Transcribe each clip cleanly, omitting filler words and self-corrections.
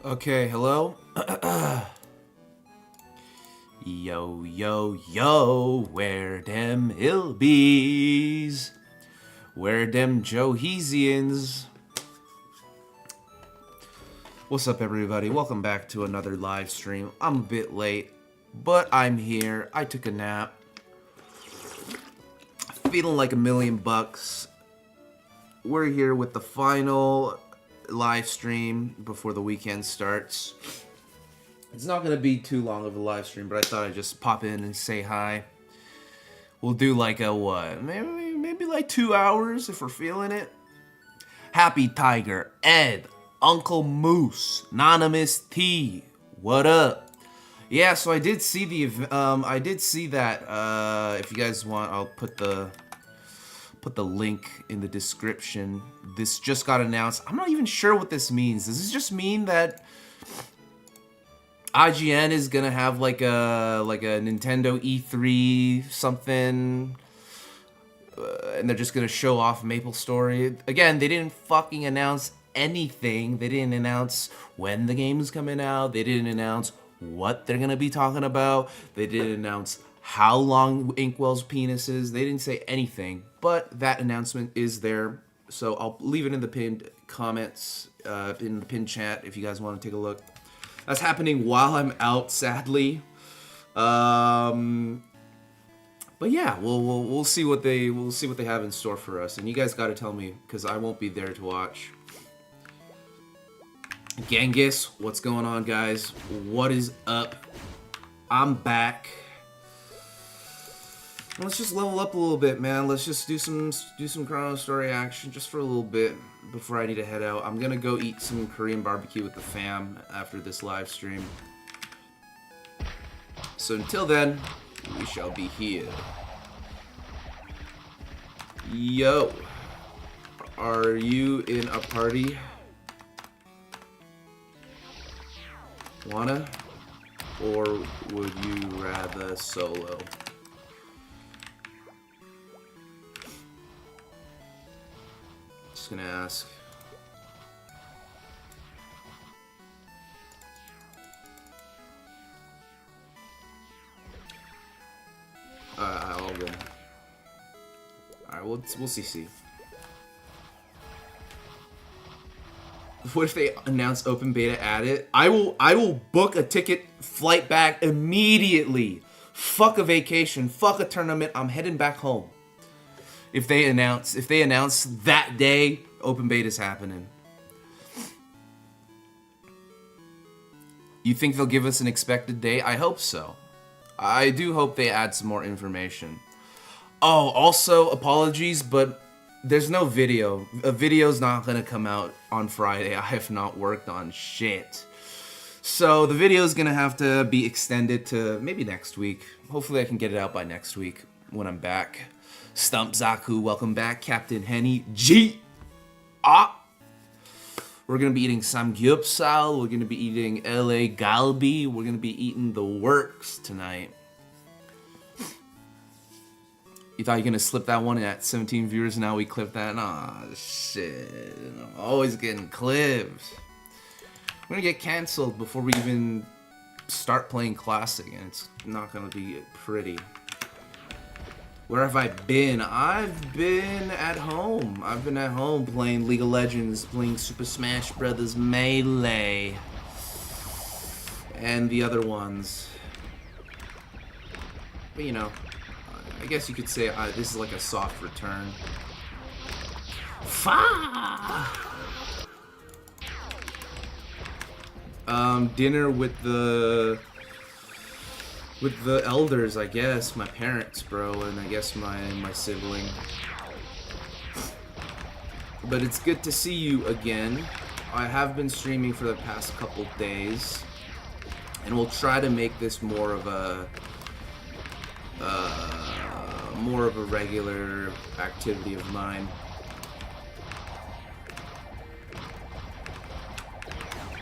Okay, hello? Yo, yo, yo, where dem Ilbies? Where dem Johesians? What's up, everybody? Welcome back to another live stream. I'm a bit late, but I'm here. I took a nap. Feeling like $1,000,000. We're here with the final live stream before the weekend starts. It's not going to be too long of a live stream, but I thought I'd just pop in and say hi. We'll do like a what? Maybe like 2 hours if we're feeling it. Happy Tiger, Ed, Uncle Moose, Anonymous T, what up? Yeah, so I did see that. If you guys want, I'll put the link in the description. This just got announced. I'm not even sure what this means. Does this just mean that IGN is gonna have like a Nintendo E3 something, and they're just gonna show off MapleStory? Again, they didn't fucking announce anything. They didn't announce when the game is coming out. They didn't announce what they're gonna be talking about. They didn't announce how long Inkwell's penis is. They didn't say anything, but that announcement is there. So I'll leave it in the pinned comments, in the pinned chat if you guys want to take a look. That's happening while I'm out, sadly. But yeah, we'll see what they have in store for us, and you guys got to tell me because I won't be there to watch. Genghis, what's going on, guys? What is up? I'm back. Let's just level up a little bit, man. Let's just do some Chrono Story action just for a little bit before I need to head out. I'm gonna go eat some Korean barbecue with the fam after this live stream. So until then, we shall be here. Yo, are you in a party? Wanna? Or would you rather solo? Just gonna ask. I'll go. Alright, we'll CC. What if they announce open beta at it? I will book a ticket, flight back immediately. Fuck a vacation, fuck a tournament. I'm heading back home. If they announce that day, open beta's happening. You think they'll give us an expected date? I hope so. I do hope they add some more information. Oh, also, apologies, but there's no video. A video's not gonna come out on Friday. I have not worked on shit. So the video's gonna have to be extended to maybe next week. Hopefully I can get it out by next week when I'm back. Stump Zaku, welcome back. Captain Henny, G. We're gonna be eating samgyeopsal. We're gonna be eating LA galbi. We're gonna be eating the works tonight. You thought you were gonna slip that one at 17 viewers? Now we clip that. Nah, shit. I'm always getting clips. We're gonna get canceled before we even start playing Classic, and it's not gonna be pretty. Where have I been? I've been at home. I've been at home playing League of Legends, playing Super Smash Bros. Melee, and the other ones. But you know, I guess you could say this is like a soft return. Dinner with the elders, I guess. My parents, bro, and I guess my sibling. But it's good to see you again. I have been streaming for the past couple days, and we'll try to make this more of a regular activity of mine.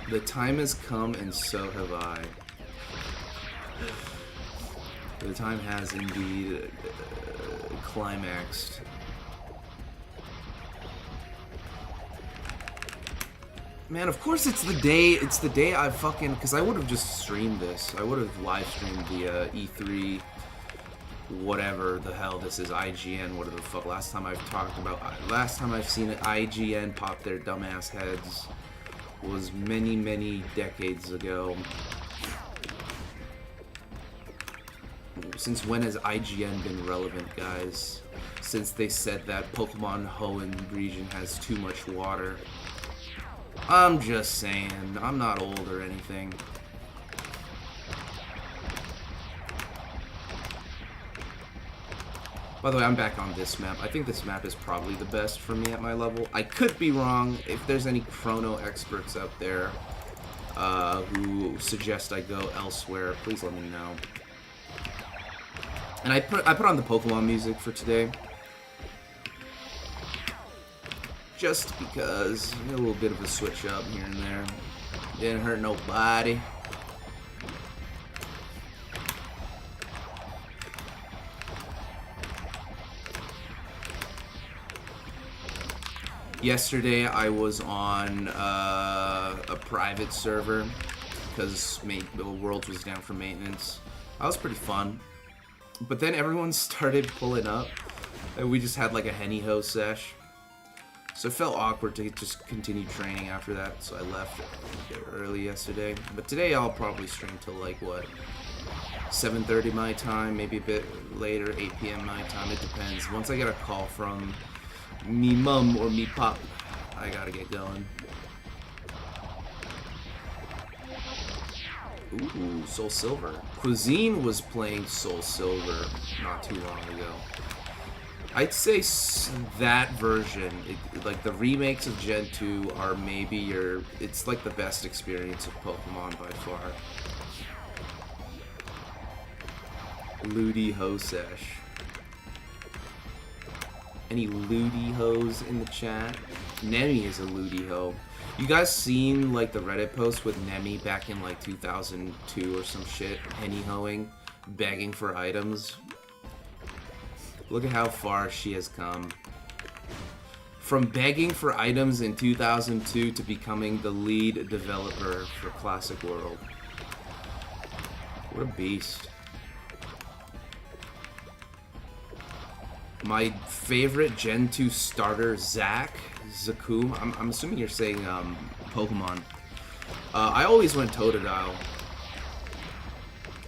The time has come, and so have I. The time has indeed climaxed. Man, of course it's the day. It's the day I fucking, because I would have just streamed this. I would have live streamed the E3, whatever the hell this is, IGN, whatever the fuck. Last time I've seen it, IGN pop their dumbass heads was many, many decades ago. Since when has IGN been relevant, guys? Since they said that Pokemon Hoenn region has too much water. I'm just saying, I'm not old or anything. By the way, I'm back on this map. I think this map is probably the best for me at my level. I could be wrong. If there's any chrono experts out there who suggest I go elsewhere, please let me know. And I put on the Pokemon music for today. Just because, a little bit of a switch up here and there. Didn't hurt nobody. Yesterday I was on a private server because the Worlds was down for maintenance. That was pretty fun. But then everyone started pulling up and we just had like a Henny Ho sesh. So it felt awkward to just continue training after that, so I left a bit early yesterday. But today I'll probably stream till like, what, 7:30 my time, maybe a bit later, 8 p.m. my time, it depends. Once I get a call from me mum or me pop, I gotta get going. Ooh, Soul Silver. Cuisine was playing Soul Silver not too long ago. I'd say that version, like the remakes of Gen 2 are maybe it's like the best experience of Pokemon by far. Ludi Ho sesh. Any Ludi Hoes in the chat? Nemi is a Ludi Ho. You guys seen like the Reddit post with Nemi back in like 2002 or some shit, Henny hoeing, begging for items? Look at how far she has come. From begging for items in 2002 to becoming the lead developer for Classic World. What a beast. My favorite Gen 2 starter, Zakum. I'm assuming you're saying Pokemon. I always went Totodile.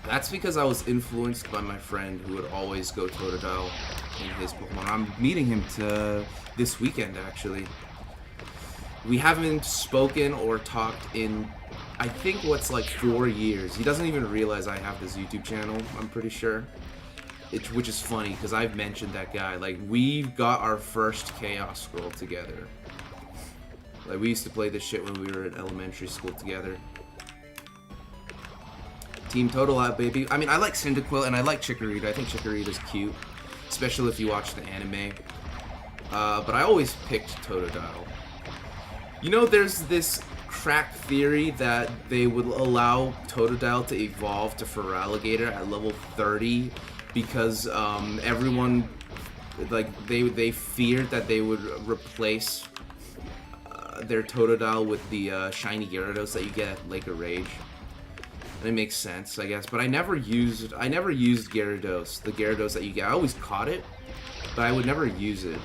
That's because I was influenced by my friend who would always go Totodile in his Pokemon. I'm meeting him this weekend, actually. We haven't spoken or talked in, I think, what's like 4 years. He doesn't even realize I have this YouTube channel, I'm pretty sure. Which is funny, because I've mentioned that guy. Like, we got our first Chaos Scroll together. Like, we used to play this shit when we were in elementary school together. Team Totodile, baby. I mean, I like Cyndaquil and I like Chikorita. I think Chikorita's cute, especially if you watch the anime. But I always picked Totodile. You know, there's this crack theory that they would allow Totodile to evolve to Feraligatr at level 30 because everyone, like, they feared that they would replace their Totodile with the shiny Gyarados that you get at Lake of Rage. And it makes sense, I guess. But I never used Gyarados, the Gyarados that you get. I always caught it, but I would never use it.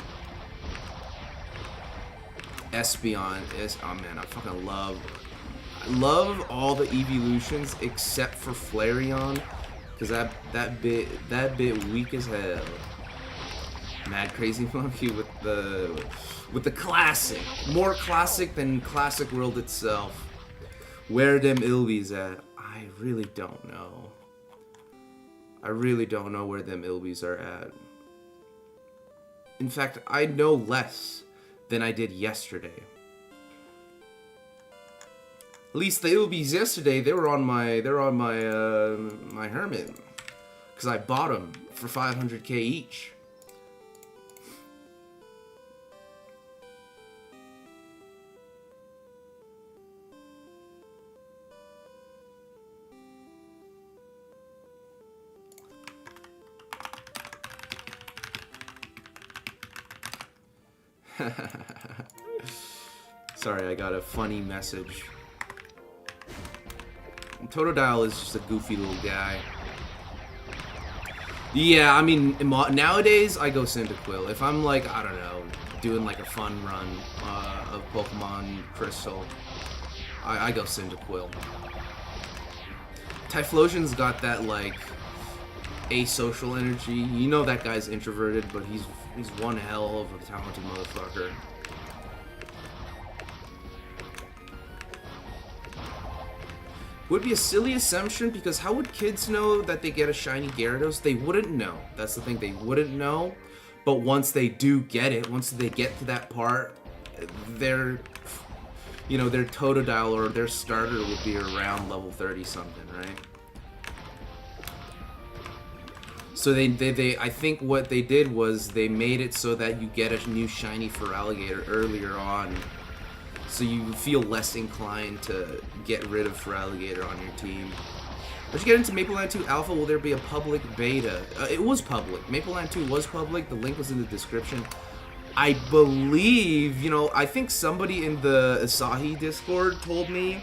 Espeon is, oh man, I fucking love all the evolutions except for Flareon, because that bit weak as hell. Mad Crazy Monkey with the classic, more classic than Classic World itself. Where them Ilbies at? I really don't know. I really don't know where them Ilbies are at. In fact, I know less than I did yesterday. At least the Ilbies yesterday, they were on my my Hermit, because I bought them for 500k each. Sorry, I got a funny message. Totodile is just a goofy little guy. Yeah, I mean, nowadays I go Cyndaquil. If I'm like, I don't know, doing like a fun run of Pokemon Crystal, I go Cyndaquil. Typhlosion's got that like asocial energy. You know that guy's introverted, but he's one hell of a talented motherfucker. Would be a silly assumption, because how would kids know that they get a shiny Gyarados? They wouldn't know. That's the thing, they wouldn't know. But once they do get it, once they get to that part, their Totodile or their starter would be around level 30 something, right? So I think what they did was they made it so that you get a new shiny Feraligatr earlier on, so you feel less inclined to get rid of Feraligatr on your team. Let's get into Maple Land 2 Alpha. Will there be a public beta? It was public. Maple Land 2 was public. The link was in the description. I believe, I think somebody in the Asahi Discord told me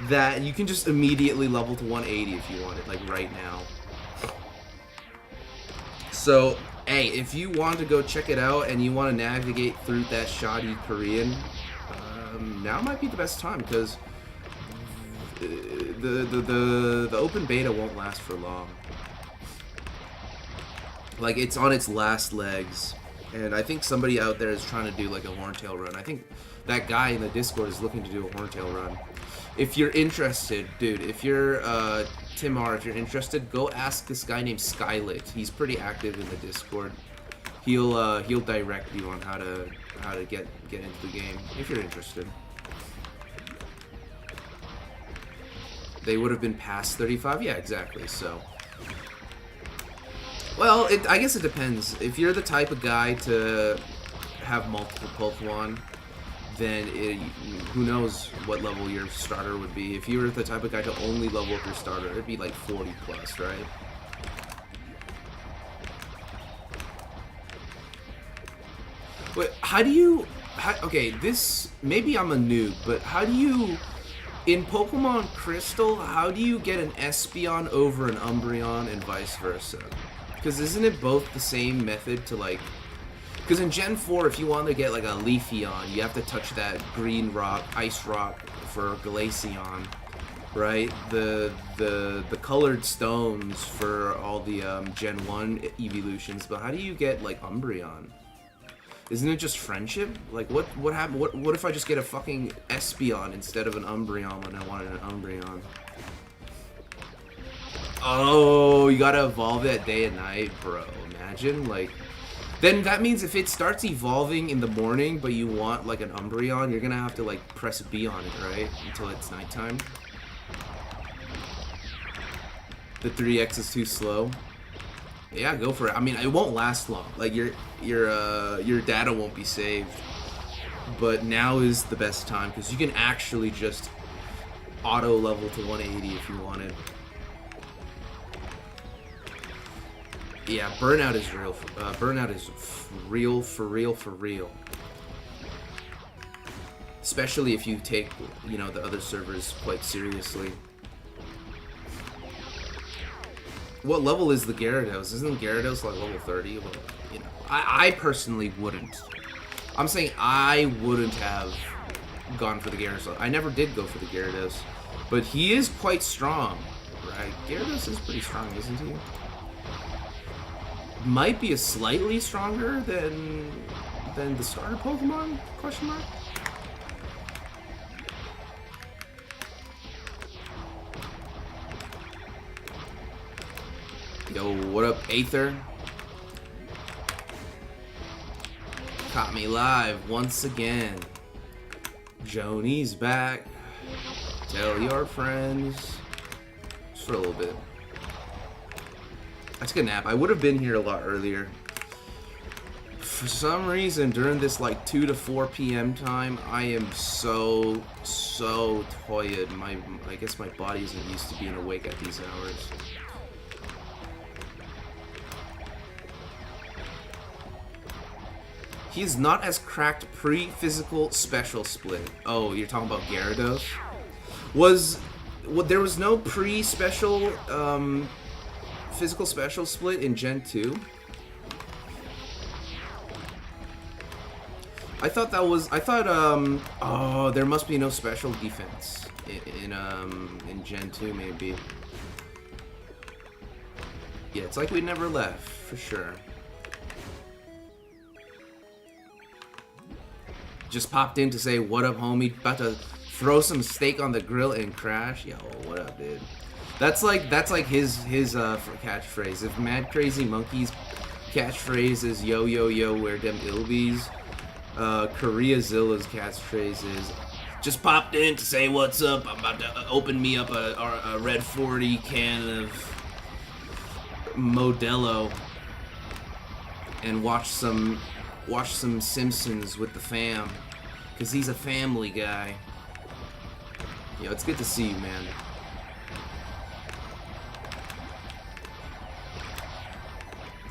that you can just immediately level to 180 if you want it, like right now. So, hey, if you want to go check it out and you want to navigate through that shoddy Korean, now might be the best time, because the open beta won't last for long. Like, it's on its last legs, and I think somebody out there is trying to do like a Horntail run. I think that guy in the Discord is looking to do a Horntail run. If you're interested, dude, if you're Tim R, if you're interested, go ask this guy named Skylit. He's pretty active in the Discord. He'll direct you on how to get into the game if you're interested. They would have been past 35, yeah, exactly. So, well, I guess it depends. If you're the type of guy to have multiple Pokemon, then who knows what level your starter would be. If you were the type of guy to only level up your starter, it'd be like 40 plus, right? But how do you... okay, this... maybe I'm a noob, but how do you... in Pokemon Crystal, how do you get an Espeon over an Umbreon and vice versa? Because isn't it both the same method to like... because in Gen 4, if you want to get like a Leafeon, you have to touch that green rock, ice rock for Glaceon, right? The colored stones for all the Gen 1 evolutions, but how do you get like Umbreon? Isn't it just friendship? Like, what happened? What if I just get a fucking Espeon instead of an Umbreon when I wanted an Umbreon? Oh, you gotta evolve that day and night, bro. Imagine, like... then that means if it starts evolving in the morning, but you want, like, an Umbreon, you're gonna have to, like, press B on it, right? Until it's nighttime. The 3X is too slow. Yeah, go for it. I mean, it won't last long. Like, your data won't be saved. But now is the best time, because you can actually just auto level to 180 if you wanted. Yeah, burnout is real. Burnout is real, for real. Especially if you take, the other servers quite seriously. What level is the Gyarados? Isn't Gyarados like level 30? Well, I personally wouldn't. I'm saying I wouldn't have gone for the Gyarados. I never did go for the Gyarados, but he is quite strong, right? Gyarados is pretty strong, isn't he? Might be a slightly stronger than the starter Pokemon? Question mark. Yo, what up, Aether? Caught me live once again. Jony'S back. Tell your friends. Just for a little bit. I took a nap. I would have been here a lot earlier. For some reason, during this like 2 to 4 p.m. time, I am so tired. I guess my body isn't used to being awake at these hours. He's not as cracked pre-physical special split. Oh, you're talking about Gyarados? There was no pre-special physical special split in Gen 2? I thought oh, there must be no special defense in Gen 2 maybe. Yeah, it's like we never left, for sure. Just popped in to say, what up, homie? About to throw some steak on the grill and crash. Yo, what up, dude? That's like his catchphrase. If Mad Crazy Monkey's catchphrase is yo yo yo, where them ilbies, Koreazilla's catchphrase is just popped in to say what's up. I'm about to open me up a red 40 can of Modelo and watch some Simpsons with the fam, cause he's a family guy. Yo, it's good to see you, man.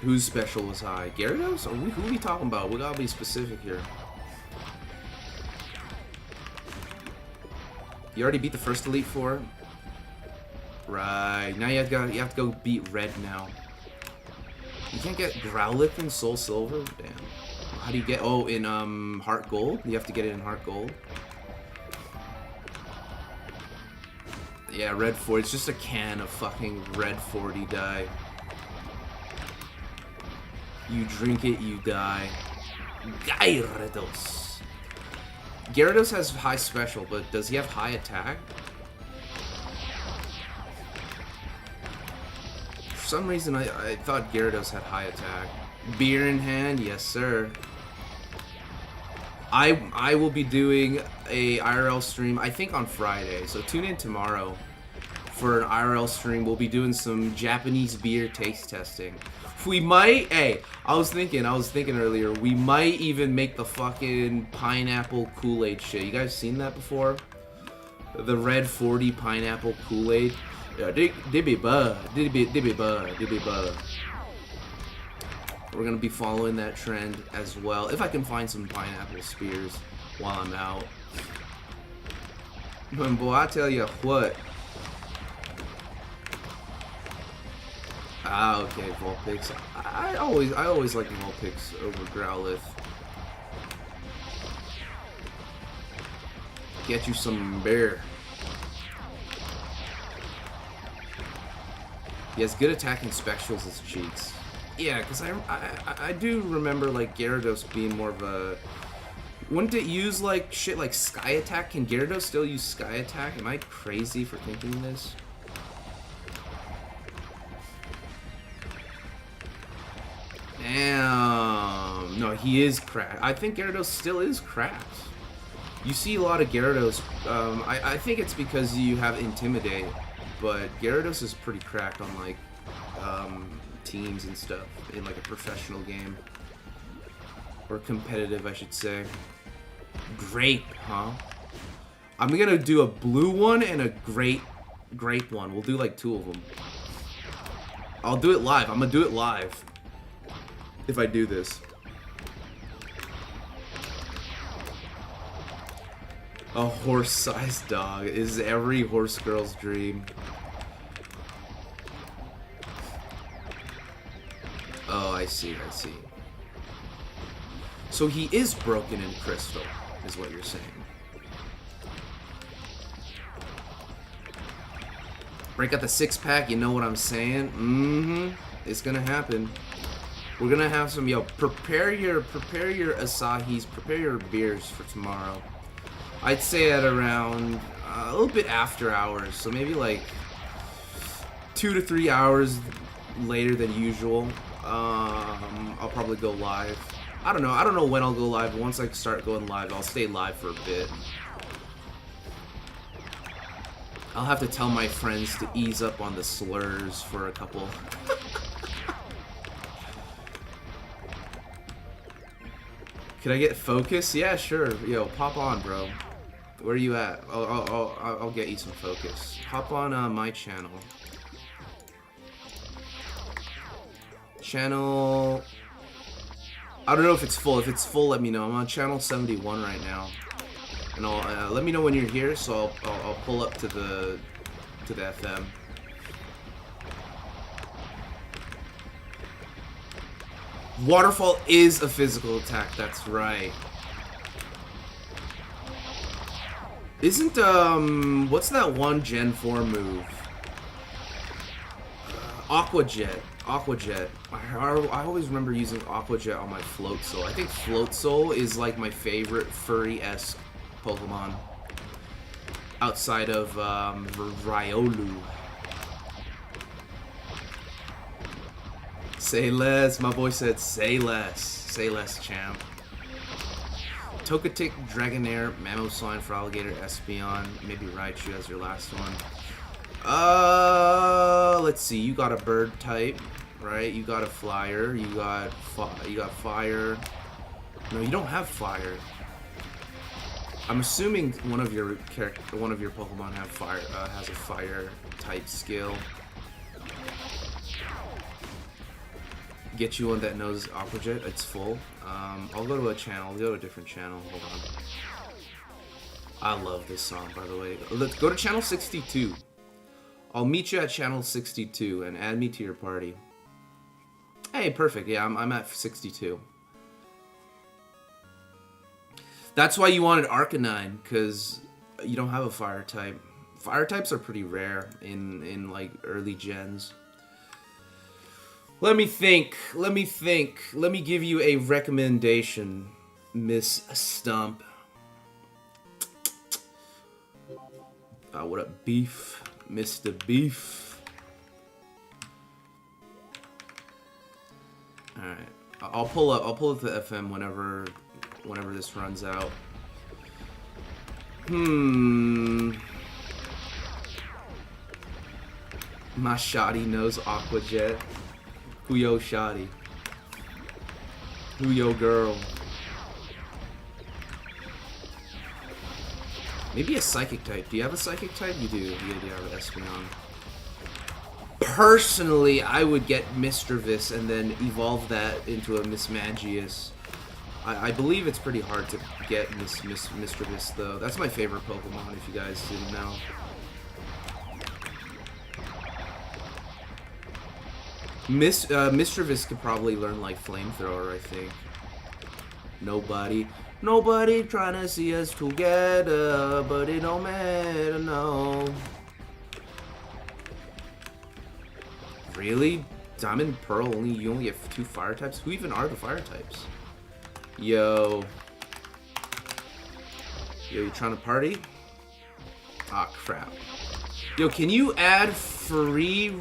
Whose special was high? Gyarados? Who are we talking about? We gotta be specific here. You already beat the first Elite Four? Right. Now you have to go beat Red now. You can't get Growlithe in Soul Silver? Damn. How do you get... Oh, in Heart Gold? You have to get it in Heart Gold? Yeah, Red 40. It's just a can of fucking Red 40 dye. You drink it, you die. Gyarados. Gyarados has high special, but does he have high attack? For some reason, I thought Gyarados had high attack. Beer in hand, yes sir. I will be doing a IRL stream, I think on Friday, so tune in tomorrow for an IRL stream. We'll be doing some Japanese beer taste testing. We might, hey, I was thinking earlier, we might even make the fucking pineapple Kool-Aid shit. You guys seen that before? The Red 40 pineapple Kool-Aid? Yeah, dibby bud. We're gonna be following that trend as well, if I can find some pineapple spears while I'm out. But boy, I tell you what. Ah, okay, Vulpix. I always like Vulpix over Growlithe. Get you some bear. He has good attack and specials as cheats. Yeah, because I do remember like Gyarados being more of a... Wouldn't it use like shit like Sky Attack? Can Gyarados still use Sky Attack? Am I crazy for thinking this? Damn. No, he is cracked. I think Gyarados still is cracked. You see a lot of Gyarados. I think it's because you have Intimidate, but Gyarados is pretty cracked on like teams and stuff in like a professional game. Or competitive, I should say. Grape, huh? I'm gonna do a blue one and a grape one. We'll do like two of them. I'll do it live. I'm gonna do it live. If I do this. A horse-sized dog is every horse girl's dream. Oh, I see. So he is broken in Crystal, is what you're saying. Break out the 6-pack, you know what I'm saying? Mm-hmm. It's gonna happen. We're gonna have some, yo, prepare your Asahis, prepare your beers for tomorrow. I'd say at around a little bit after hours, so maybe like 2 to 3 hours later than usual. I'll probably go live. I don't know when I'll go live. Once I start going live, I'll stay live for a bit. I'll have to tell my friends to ease up on the slurs for a couple. Can I get focus? Yeah, sure. Yo, pop on, bro. Where are you at? I'll get you some focus. Hop on my channel. I don't know if it's full. If it's full, let me know. I'm on channel 71 right now, and I'll let me know when you're here, so I'll pull up to the FM. Waterfall is a physical attack. That's right. Isn't what's that one Gen 4 move? Aqua Jet. Aqua Jet. I always remember using Aqua Jet on my Float Soul. I think Float Soul is like my favorite furry-esque Pokemon outside of Riolu. Say less. My boy said say less. Say less, champ. Togetic, Dragonair, Mamoswine for Alligator, Espeon, maybe Raichu as your last one. Let's see. You got a bird type, right? You got a flyer. You got fire. No, you don't have fire. I'm assuming one of your Pokemon have fire. Has a fire type skill. Get you one that knows Aqua Jet. It's full. I'll go to a channel. I'll go to a different channel. Hold on. I love this song, by the way. Let's go to channel 62. I'll meet you at channel 62 and add me to your party. Hey, perfect. Yeah, I'm at 62. That's why you wanted Arcanine, because you don't have a fire type. Fire types are pretty rare in like early gens. Let me think. Let me give you a recommendation, Miss Stump. What up, Beef? Mr. Beef. Alright. I'll pull up the FM whenever this runs out. My shoddy knows Aqua Jet. Who yo shoddy? Who yo girl? Maybe a psychic type. Do you have a psychic type? You do. You do have an Espeon. Personally, I would get Misdreavus and then evolve that into a Mismagius. I believe it's pretty hard to get Misdreavus though. That's my favorite Pokemon, if you guys didn't know. Misdreavus could probably learn like Flamethrower, I think. Nobody trying to see us together, but it don't matter, no. Really? Diamond and Pearl, you only have 2 fire types? Who even are the fire types? Yo, you trying to party? Ah, crap. Yo, can you add Freerin?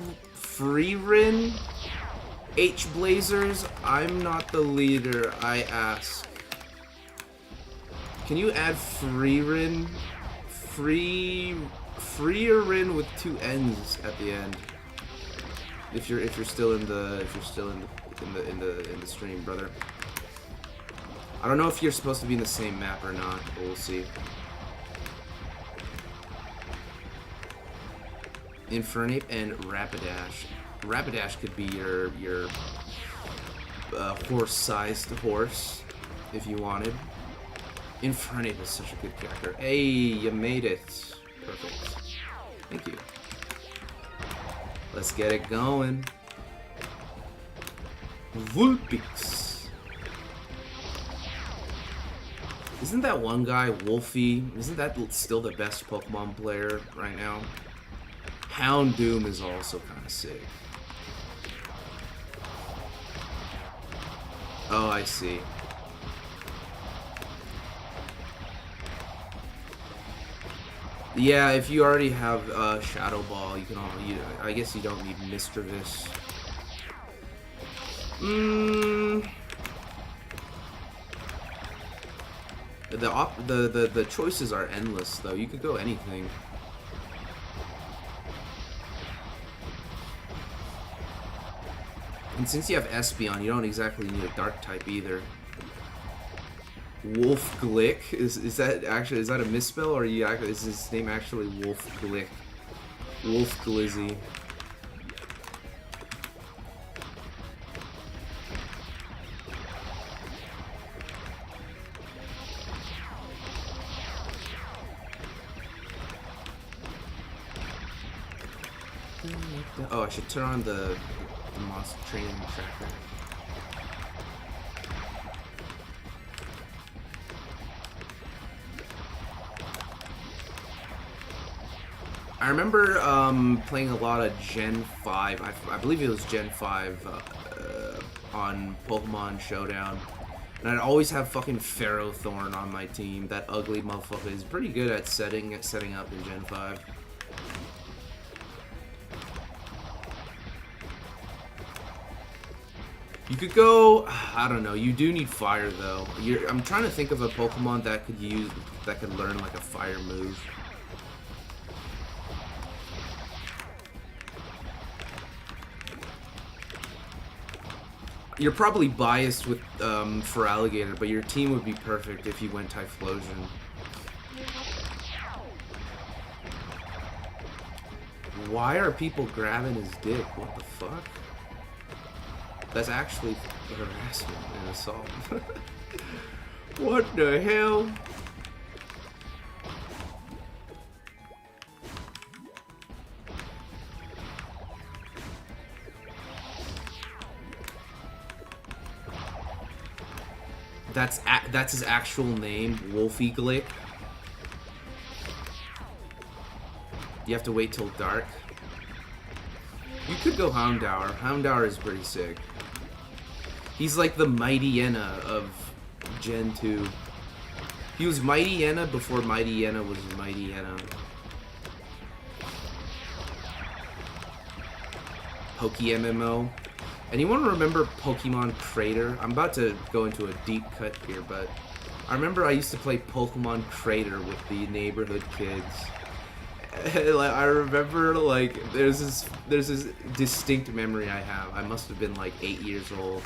H-Blazers? I'm not the leader, I ask. Can you add Freerin? Freerin with 2 N's at the end. If you're still in the stream, brother. I don't know if you're supposed to be in the same map or not, but we'll see. Infernape and Rapidash. Rapidash could be your horse-sized horse, if you wanted. Infernape is such a good character. Hey, you made it. Perfect. Thank you. Let's get it going. Vulpix. Isn't that one guy, Wolfie? Isn't that still the best Pokemon player right now? Houndoom is also kind of sick. Oh, I see. Yeah, if you already have Shadow Ball, you can I guess you don't need Misdreavus. The choices are endless though. You could go anything. And since you have Espeon, you don't exactly need a Dark type either. Wolf Glick? Is that a misspell, or is his name actually Wolf Glick? Wolf Glizzy. Oh, I should turn on the monster training tracker. I remember playing a lot of Gen 5. I believe it was Gen 5 on Pokemon Showdown. And I'd always have fucking Ferrothorn on my team. That ugly motherfucker is pretty good at setting up in Gen 5. You could go, I don't know, you do need fire though. I'm trying to think of a Pokemon that could learn like a fire move. You're probably biased with for Alligator, but your team would be perfect if you went Typhlosion. Why are people grabbing his dick? What the fuck? That's actually harassment and assault. What the hell? That's his actual name, Wolfie Glick. You have to wait till dark. You could go Houndour. Houndour is pretty sick. He's like the Mightyena of Gen 2. He was Mightyena before Mightyena was Mightyena. Poke MMO. Anyone remember Pokemon Crater? I'm about to go into a deep cut here, but I remember I used to play Pokemon Crater with the neighborhood kids. Like, I remember, like, there's this distinct memory I have. I must have been like 8 years old.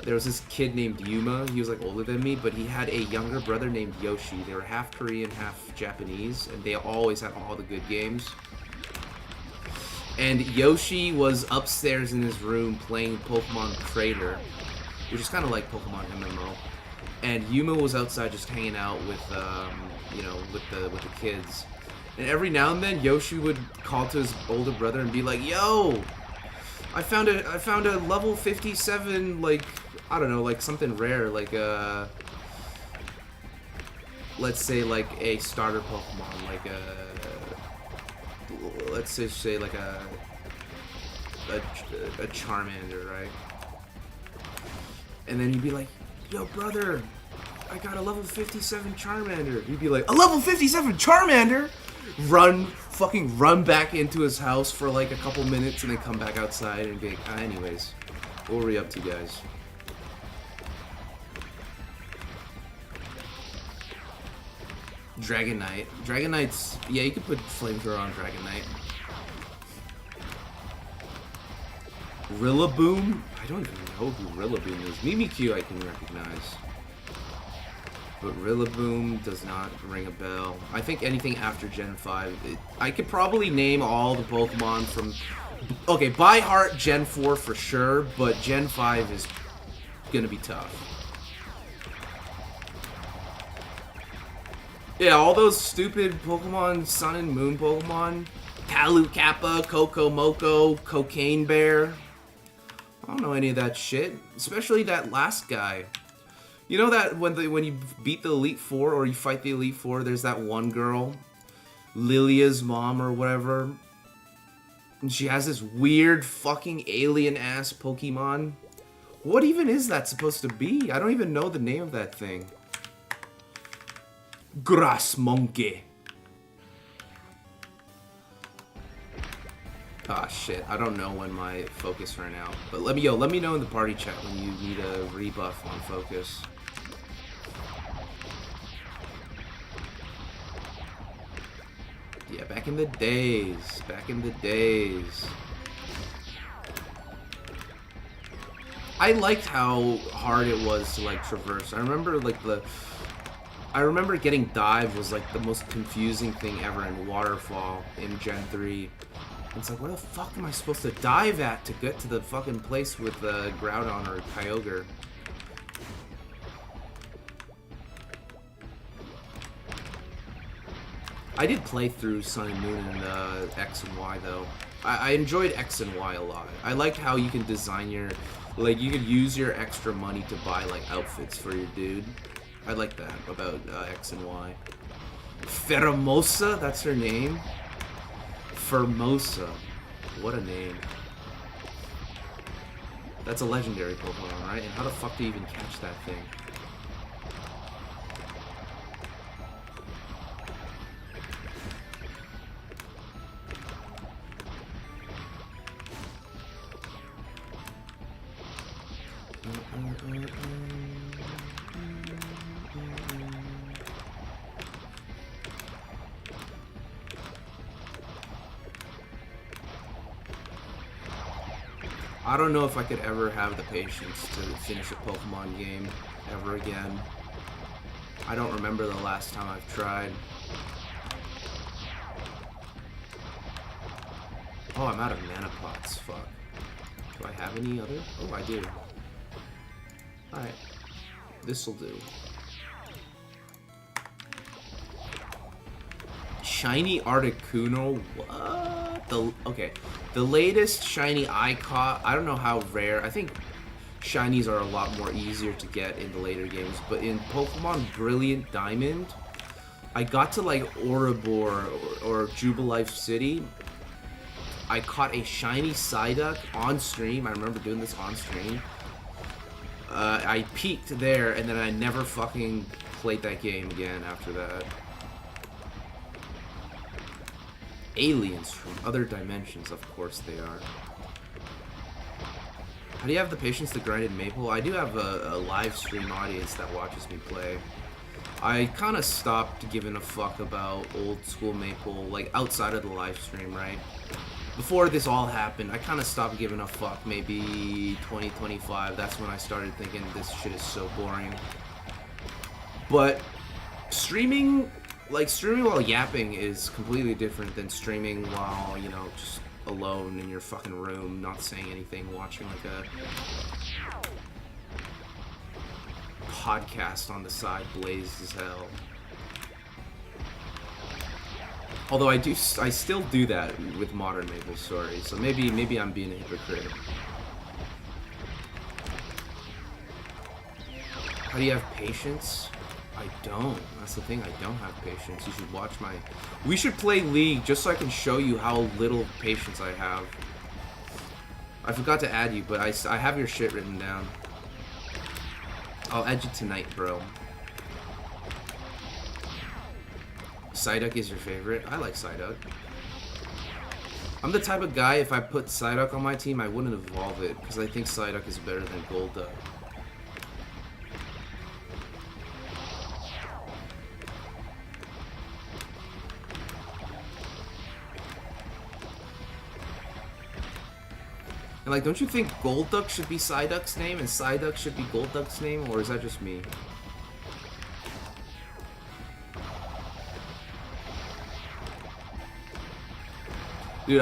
There was this kid named Yuma. He was like older than me, but he had a younger brother named Yoshi. They were half Korean, half Japanese, and they always had all the good games. And Yoshi was upstairs in his room playing Pokemon Crater, which is kind of like Pokemon MMO. And Yuma was outside just hanging out with, you know, with the kids. And every now and then, Yoshi would call to his older brother and be like, "Yo, I found a level 57, like, I don't know, like something rare, like let's say like a starter Pokemon, like let's just say like a Charmander, right?" And then you'd be like, "Yo, brother, I got a level 57 Charmander." He'd be like, "A level 57 Charmander?" Fucking run back into his house for like a couple minutes and then come back outside and be like, anyways, what were we up to, guys? Dragonite. Dragonite's, yeah, you could put Flamethrower on Dragonite. Rillaboom? I don't even know who Rillaboom is. Mimikyu I can recognize. But Rillaboom does not ring a bell. I think anything after Gen 5. I could probably name all the Pokemon from... Okay, by heart Gen 4 for sure, but Gen 5 is gonna be tough. Yeah, all those stupid Pokemon, Sun and Moon Pokemon. Kalu Kappa, Coco Moco, Cocaine Bear. I don't know any of that shit. Especially that last guy. You know that when you beat the Elite Four or you fight the Elite Four, there's that one girl, Lilia's mom or whatever, and she has this weird fucking alien-ass Pokemon. What even is that supposed to be? I don't even know the name of that thing. Grass Monkey. Ah, shit. I don't know when my focus ran out. But let me know in the party chat when you need a rebuff on focus. Yeah, back in the days. Back in the days. I liked how hard it was to, like, traverse. I remember, like, I remember getting Dive was, like, the most confusing thing ever in Waterfall in Gen 3. It's like, where the fuck am I supposed to dive at to get to the fucking place with Groudon or Kyogre? I did play through Sun and Moon and X and Y though. I enjoyed X and Y a lot. I liked how you can design your, like, you could use your extra money to buy, like, outfits for your dude. I like that about X and Y. Pheromosa, that's her name. Formosa. What a name. That's a legendary Pokemon, right? And how the fuck do you even catch that thing? I don't know if I could ever have the patience to finish a Pokemon game ever again. I don't remember the last time I've tried. Oh, I'm out of mana pots. Fuck. Do I have any other? Oh, I do. Alright. This'll do. Shiny Articuno? What? Okay. The latest shiny I caught, I don't know how rare. I think shinies are a lot more easier to get in the later games, but in Pokemon Brilliant Diamond, I got to like Ouroboros or Jubilife City. I caught a shiny Psyduck on stream. I remember doing this on stream. I peaked there, and then I never fucking played that game again after that. Aliens from other dimensions, of course they are. How do you have the patience to grind in Maple? I do have a live stream audience that watches me play. I kind of stopped giving a fuck about old school Maple, like outside of the live stream, right? Before this all happened, I kind of stopped giving a fuck, maybe 2025. That's when I started thinking this shit is so boring. But streaming... Like, streaming while yapping is completely different than streaming while, you know, just alone in your fucking room, not saying anything, watching, like, a podcast on the side, blazed as hell. Although I still do that with Modern Maple Story, so maybe I'm being a hypocrite. How do you have patience? I don't. That's the thing. I don't have patience. You should watch my... We should play League just so I can show you how little patience I have. I forgot to add you, but I have your shit written down. I'll add you tonight, bro. Psyduck is your favorite? I like Psyduck. I'm the type of guy, if I put Psyduck on my team, I wouldn't evolve it, because I think Psyduck is better than Golduck. And like, don't you think Golduck should be Psyduck's name and Psyduck should be Golduck's name, or is that just me? Dude,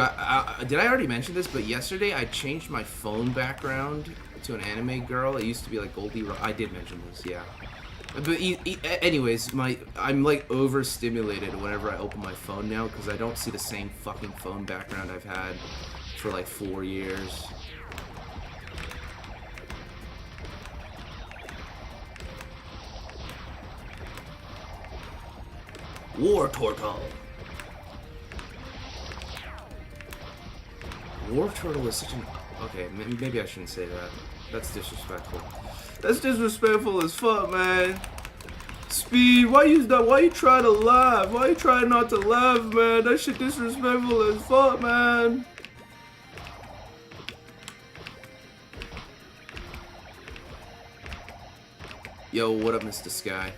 did I already mention this? But yesterday I changed my phone background to an anime girl. It used to be like Goldie. I did mention this, yeah. But anyways, I'm like overstimulated whenever I open my phone now because I don't see the same fucking phone background I've had for like 4 years. War Turtle. War Turtle is such an... Okay, maybe I shouldn't say that. That's disrespectful. That's disrespectful as fuck, man. Speed, why you try to laugh? Why you try not to laugh, man? That shit disrespectful as fuck, man. Yo, what up, Mr. Sky?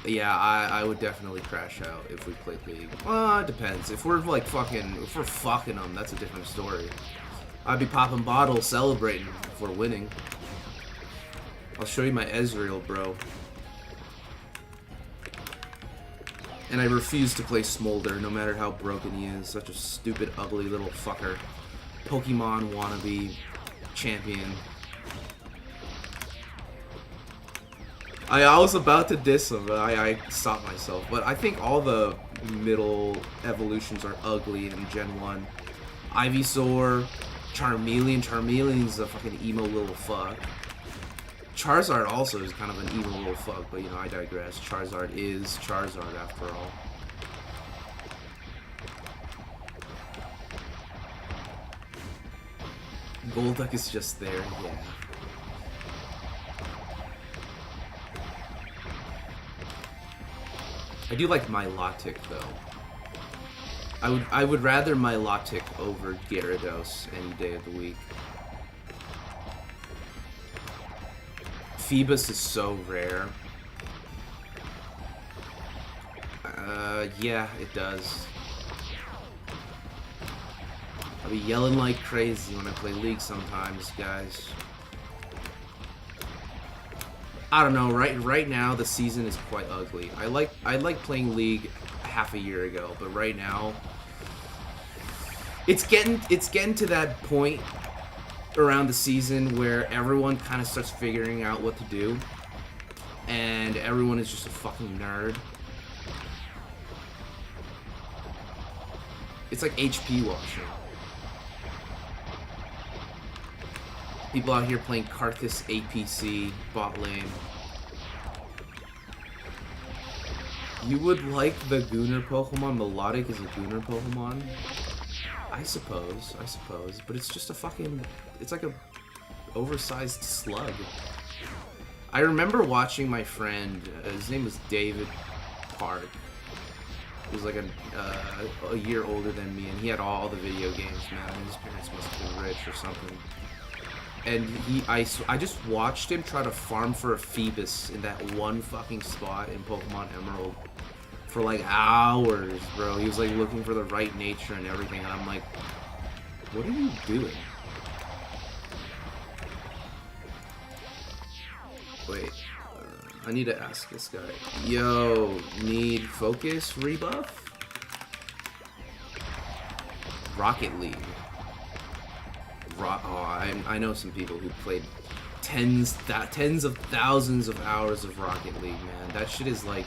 Yeah, I would definitely crash out if we played League. Well, it depends. If we're like if we're fucking them, that's a different story. I'd be popping bottles, celebrating if we're winning. I'll show you my Ezreal, bro. And I refuse to play Smolder, no matter how broken he is. Such a stupid, ugly little fucker. Pokemon wannabe champion. I was about to diss him, but I stopped myself. But I think all the middle evolutions are ugly in Gen 1. Ivysaur, Charmeleon. Charmeleon's a fucking emo little fuck. Charizard also is kind of an emo little fuck, but you know, I digress. Charizard is Charizard after all. Golduck is just there, yeah. I do like Milotic though. I would rather Milotic over Gyarados any day of the week. Phoebus is so rare. Yeah, it does. I'll be yelling like crazy when I play League sometimes, guys. I don't know, right now the season is quite ugly. I like playing League half a year ago, but right now it's getting to that point around the season where everyone kind of starts figuring out what to do, and everyone is just a fucking nerd. It's like HP washing. People out here playing Karthus APC, bot lane. You would like the Gunner Pokemon? Melodic is a Gunner Pokemon? I suppose. But it's just a fucking... It's like a oversized slug. I remember watching my friend, his name was David Park. He was like a year older than me, and he had all the video games, man. His parents must have been rich or something. And I just watched him try to farm for a Phoebus in that one fucking spot in Pokemon Emerald for like hours, bro. He was like looking for the right nature and everything, and I'm like, what are you doing? Wait, I need to ask this guy. Yo, need focus rebuff? Rocket League. I know some people who played tens of thousands of hours of Rocket League, man. That shit is like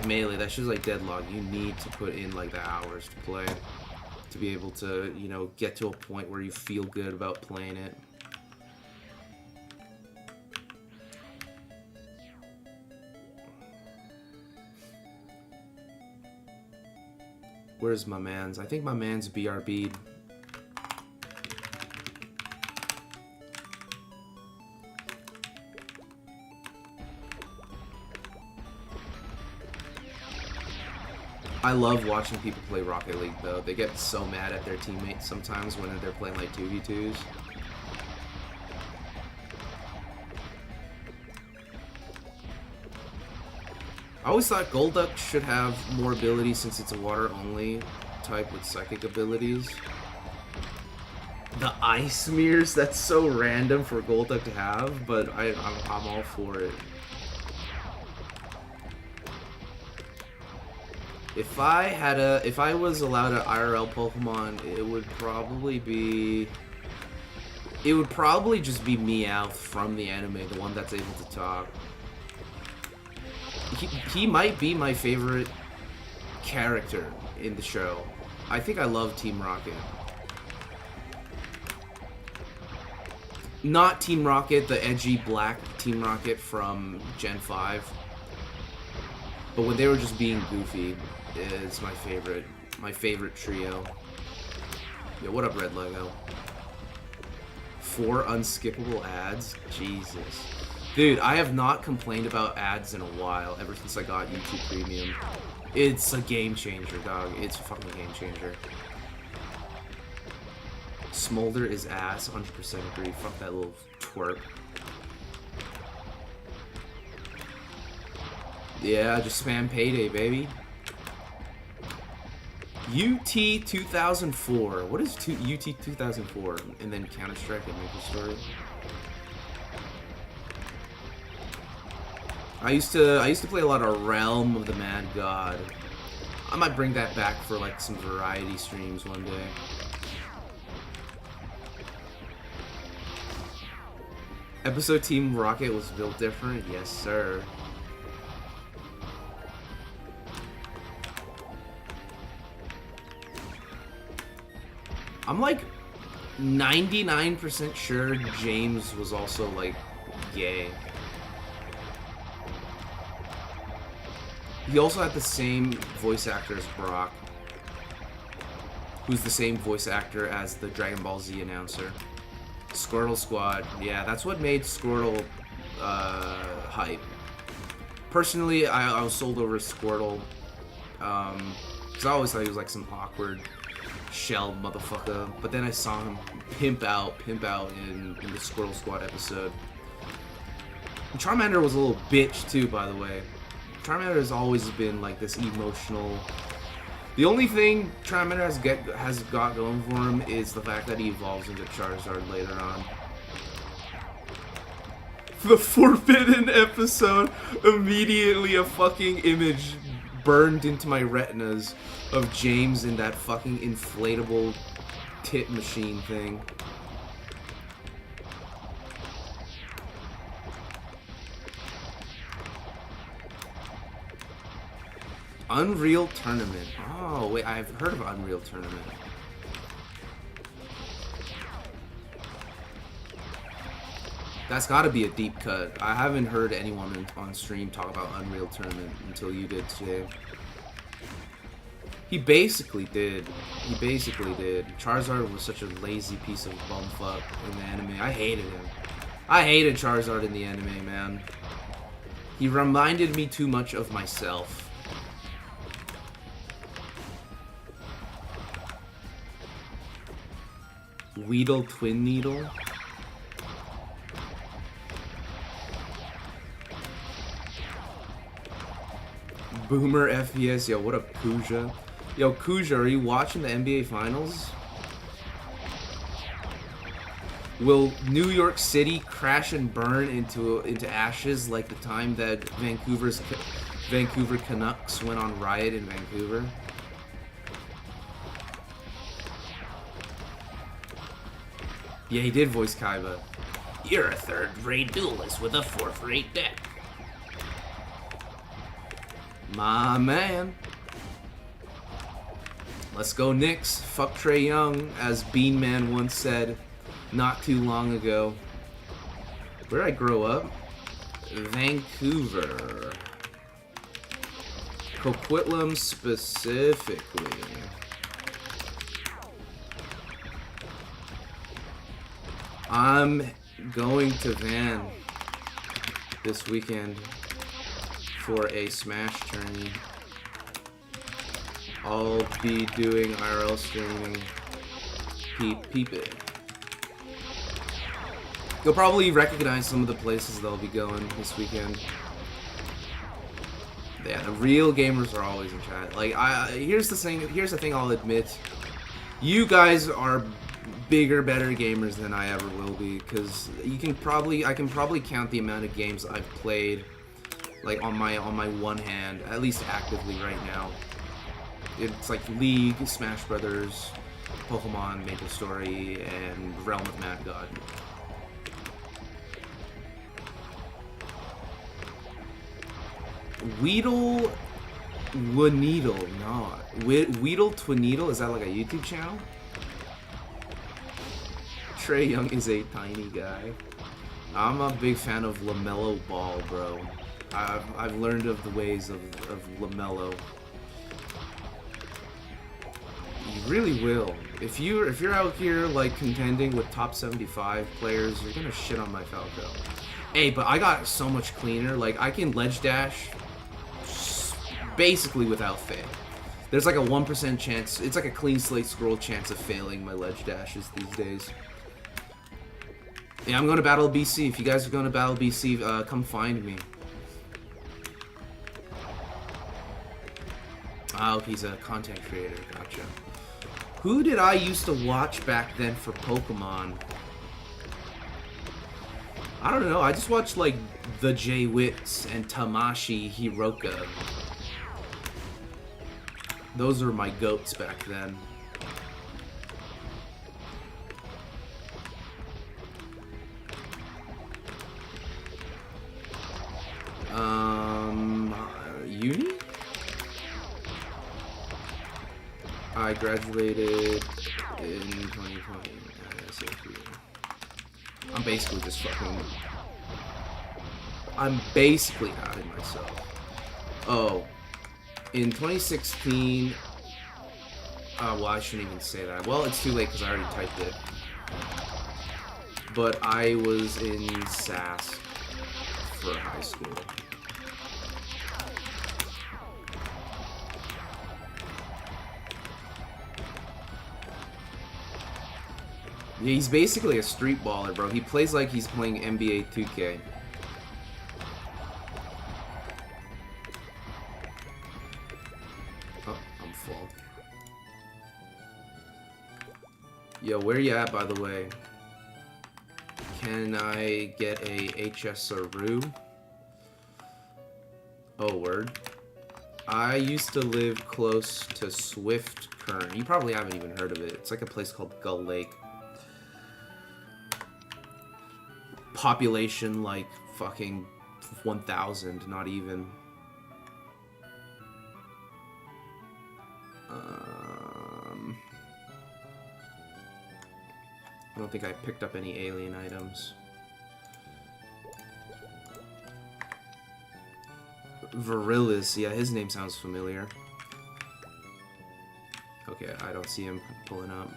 Melee. That shit is like Deadlock. You need to put in like the hours to play to be able to, you know, get to a point where you feel good about playing it. Where's my man's? I think my man's BRB'd. I love watching people play Rocket League, though. They get so mad at their teammates sometimes when they're playing like 2v2s. I always thought Golduck should have more abilities since it's a water-only type with psychic abilities. The Ice Mirrors, that's so random for Golduck to have, but I'm all for it. If I was allowed an IRL Pokemon, it would probably just be Meowth from the anime, the one that's able to talk. He might be my favorite character in the show. I think I love Team Rocket. Not Team Rocket, the edgy black Team Rocket from Gen 5. But when they were just being goofy, it's my favorite trio. Yo, what up, Red Lego? 4 unskippable ads? Jesus. Dude, I have not complained about ads in a while, ever since I got YouTube Premium. It's a game changer, dog. It's a fucking game changer. Smolder is ass, 100% agree. Fuck that little twerp. Yeah, just spam Payday, baby. UT 2004. What is UT 2004? And then Counter-Strike and Maple Story. I used to play a lot of Realm of the Mad God. I might bring that back for like some variety streams one day. Episode Team Rocket was built different? Yes, sir. I'm like 99% sure James was also like gay. He also had the same voice actor as Brock, who's the same voice actor as the Dragon Ball Z announcer. Squirtle Squad, yeah, that's what made Squirtle hype. Personally, I was sold over Squirtle, because I always thought he was like some awkward shell motherfucker, but then I saw him pimp out in the Squirtle Squad episode. And Charmander was a little bitch too, by the way. Charmander has always been like this emotional. The only thing Charmander has got going for him is the fact that he evolves into Charizard later on. The Forbidden episode, immediately a fucking image burned into my retinas of James in that fucking inflatable tit machine thing. Unreal Tournament. Oh, wait, I've heard of Unreal Tournament. That's gotta be a deep cut. I haven't heard anyone on stream talk about Unreal Tournament until you did today. He basically did. Charizard was such a lazy piece of bumfuck in the anime. I hated him. I hated Charizard in the anime, man. He reminded me too much of myself. Weedle Twin Needle? Boomer FPS, yo, what up, Kuja? Yo, Kuja, are you watching the NBA Finals? Will New York City crash and burn into ashes like the time that Vancouver Canucks went on riot in Vancouver? Yeah, he did voice Kaiba. You're a third-rate duelist with a fourth-rate deck. My man. Let's go Knicks. Fuck Trae Young, as Bean Man once said not too long ago. Where did I grow up? Vancouver. Coquitlam specifically. I'm going to Van this weekend for a Smash tourney. I'll be doing IRL streaming. Peep it. You'll probably recognize some of the places they'll be going this weekend. Yeah, the real gamers are always in chat. Like, here's the thing I'll admit. You guys are bigger, better gamers than I ever will be, because I can probably count the amount of games I've played, like on my one hand, at least actively right now. It's like League, Smash Brothers, Pokemon, MapleStory, and Realm of Mad God. Weedle Twineedle, no. Weedle Twineedle, is that like a YouTube channel? Trae Young is a tiny guy. I'm a big fan of LaMelo Ball, bro. I've learned of the ways of LaMelo. You really will. If you're out here like contending with top 75 players, you're gonna shit on my Falco. Hey, but I got so much cleaner. Like, I can ledge dash basically without fail. There's like a 1% chance. It's like a clean slate scroll chance of failing my ledge dashes these days. Yeah, I'm going to Battle BC. If you guys are going to Battle BC, come find me. Oh, he's a content creator. Gotcha. Who did I used to watch back then for Pokemon? I don't know. I just watched, like, the J-Wits and Tamashi Hiroka. Those are my goats back then. I graduated in 2020. I'm basically just fucking... I'm basically outing myself. Oh. In 2016... well, I shouldn't even say that. Well, it's too late because I already typed it. But I was in SAS for high school. Yeah, he's basically a street baller, bro. He plays like he's playing NBA 2K. Oh, I'm full. Yo, where you at, by the way? Can I get a HSRU? Oh, word. I used to live close to Swift Kern. You probably haven't even heard of it. It's like a place called Gull Lake. Population like fucking 1,000, not even. I don't think I picked up any alien items. Virilis, yeah, his name sounds familiar. Okay, I don't see him pulling up.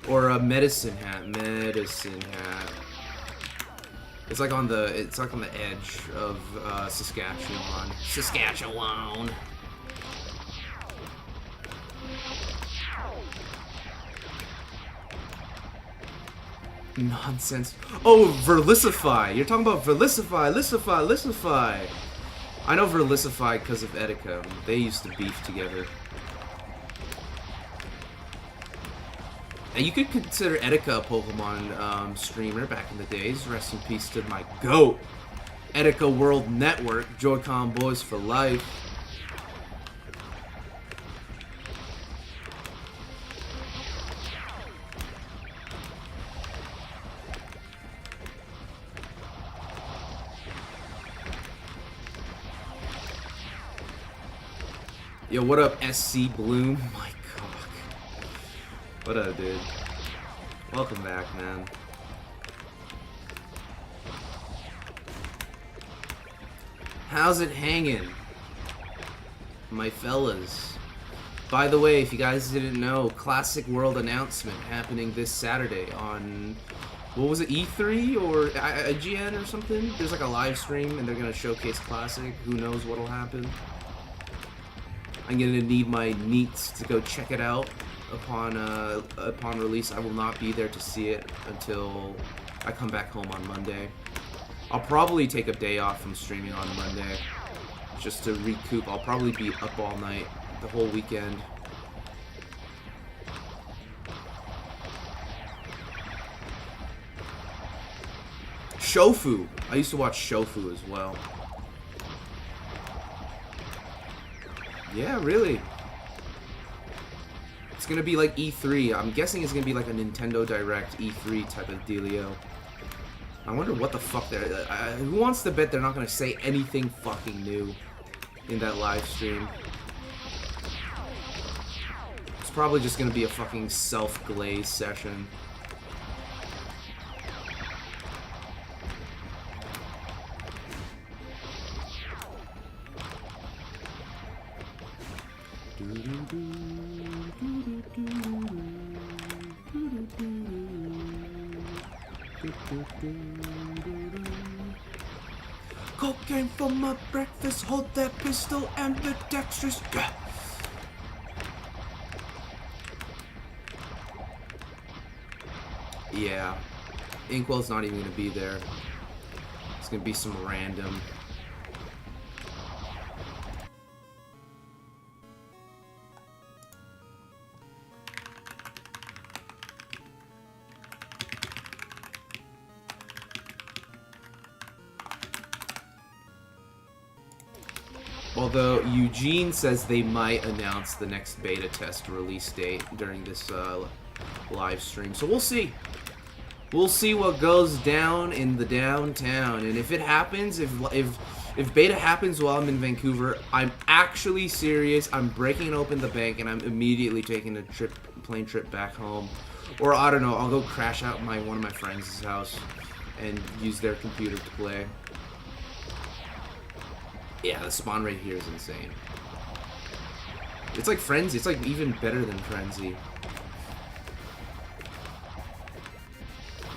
Or a medicine hat. Medicine hat. It's like on the edge of Saskatchewan. Saskatchewan. Nonsense. Oh, Verlicify. You're talking about Verlicify. I know Verlicify because of Etika. They used to beef together. And you could consider Etika a Pokemon streamer back in the days. Rest in peace to my GOAT. Etika World Network. Joy-Con Boys for life. Yo, what up, SC Bloom? My cock. What up, dude? Welcome back, man. How's it hanging, my fellas? By the way, if you guys didn't know, Classic World announcement happening this Saturday on, what was it, E3 or IGN or something? There's like a live stream and they're gonna showcase Classic. Who knows what'll happen? I'm gonna need my neats to go check it out upon release. I will not be there to see it until I come back home on Monday. I'll probably take a day off from streaming on Monday just to recoup. I'll probably be up all night the whole weekend. Shofu. I used to watch Shofu as well. Yeah, really. It's gonna be like E3. I'm guessing it's gonna be like a Nintendo Direct E3 type of dealio. I wonder what the fuck they're... who wants to bet they're not gonna say anything fucking new in that live stream? It's probably just gonna be a fucking self-glaze session. Cocaine for my breakfast, hold that pistol ambidextrous. Yeah, Inkwell's not even gonna be there. It's gonna be some random. Although Eugene says they might announce the next beta test release date during this live stream. So we'll see. We'll see what goes down in the downtown, and if it happens, if beta happens while I'm in Vancouver, I'm actually serious. I'm breaking open the bank, and I'm immediately taking a plane trip back home, or I don't know. I'll go crash out one of my friends' house and use their computer to play. Yeah, the spawn rate here is insane. It's like Frenzy. It's like even better than Frenzy.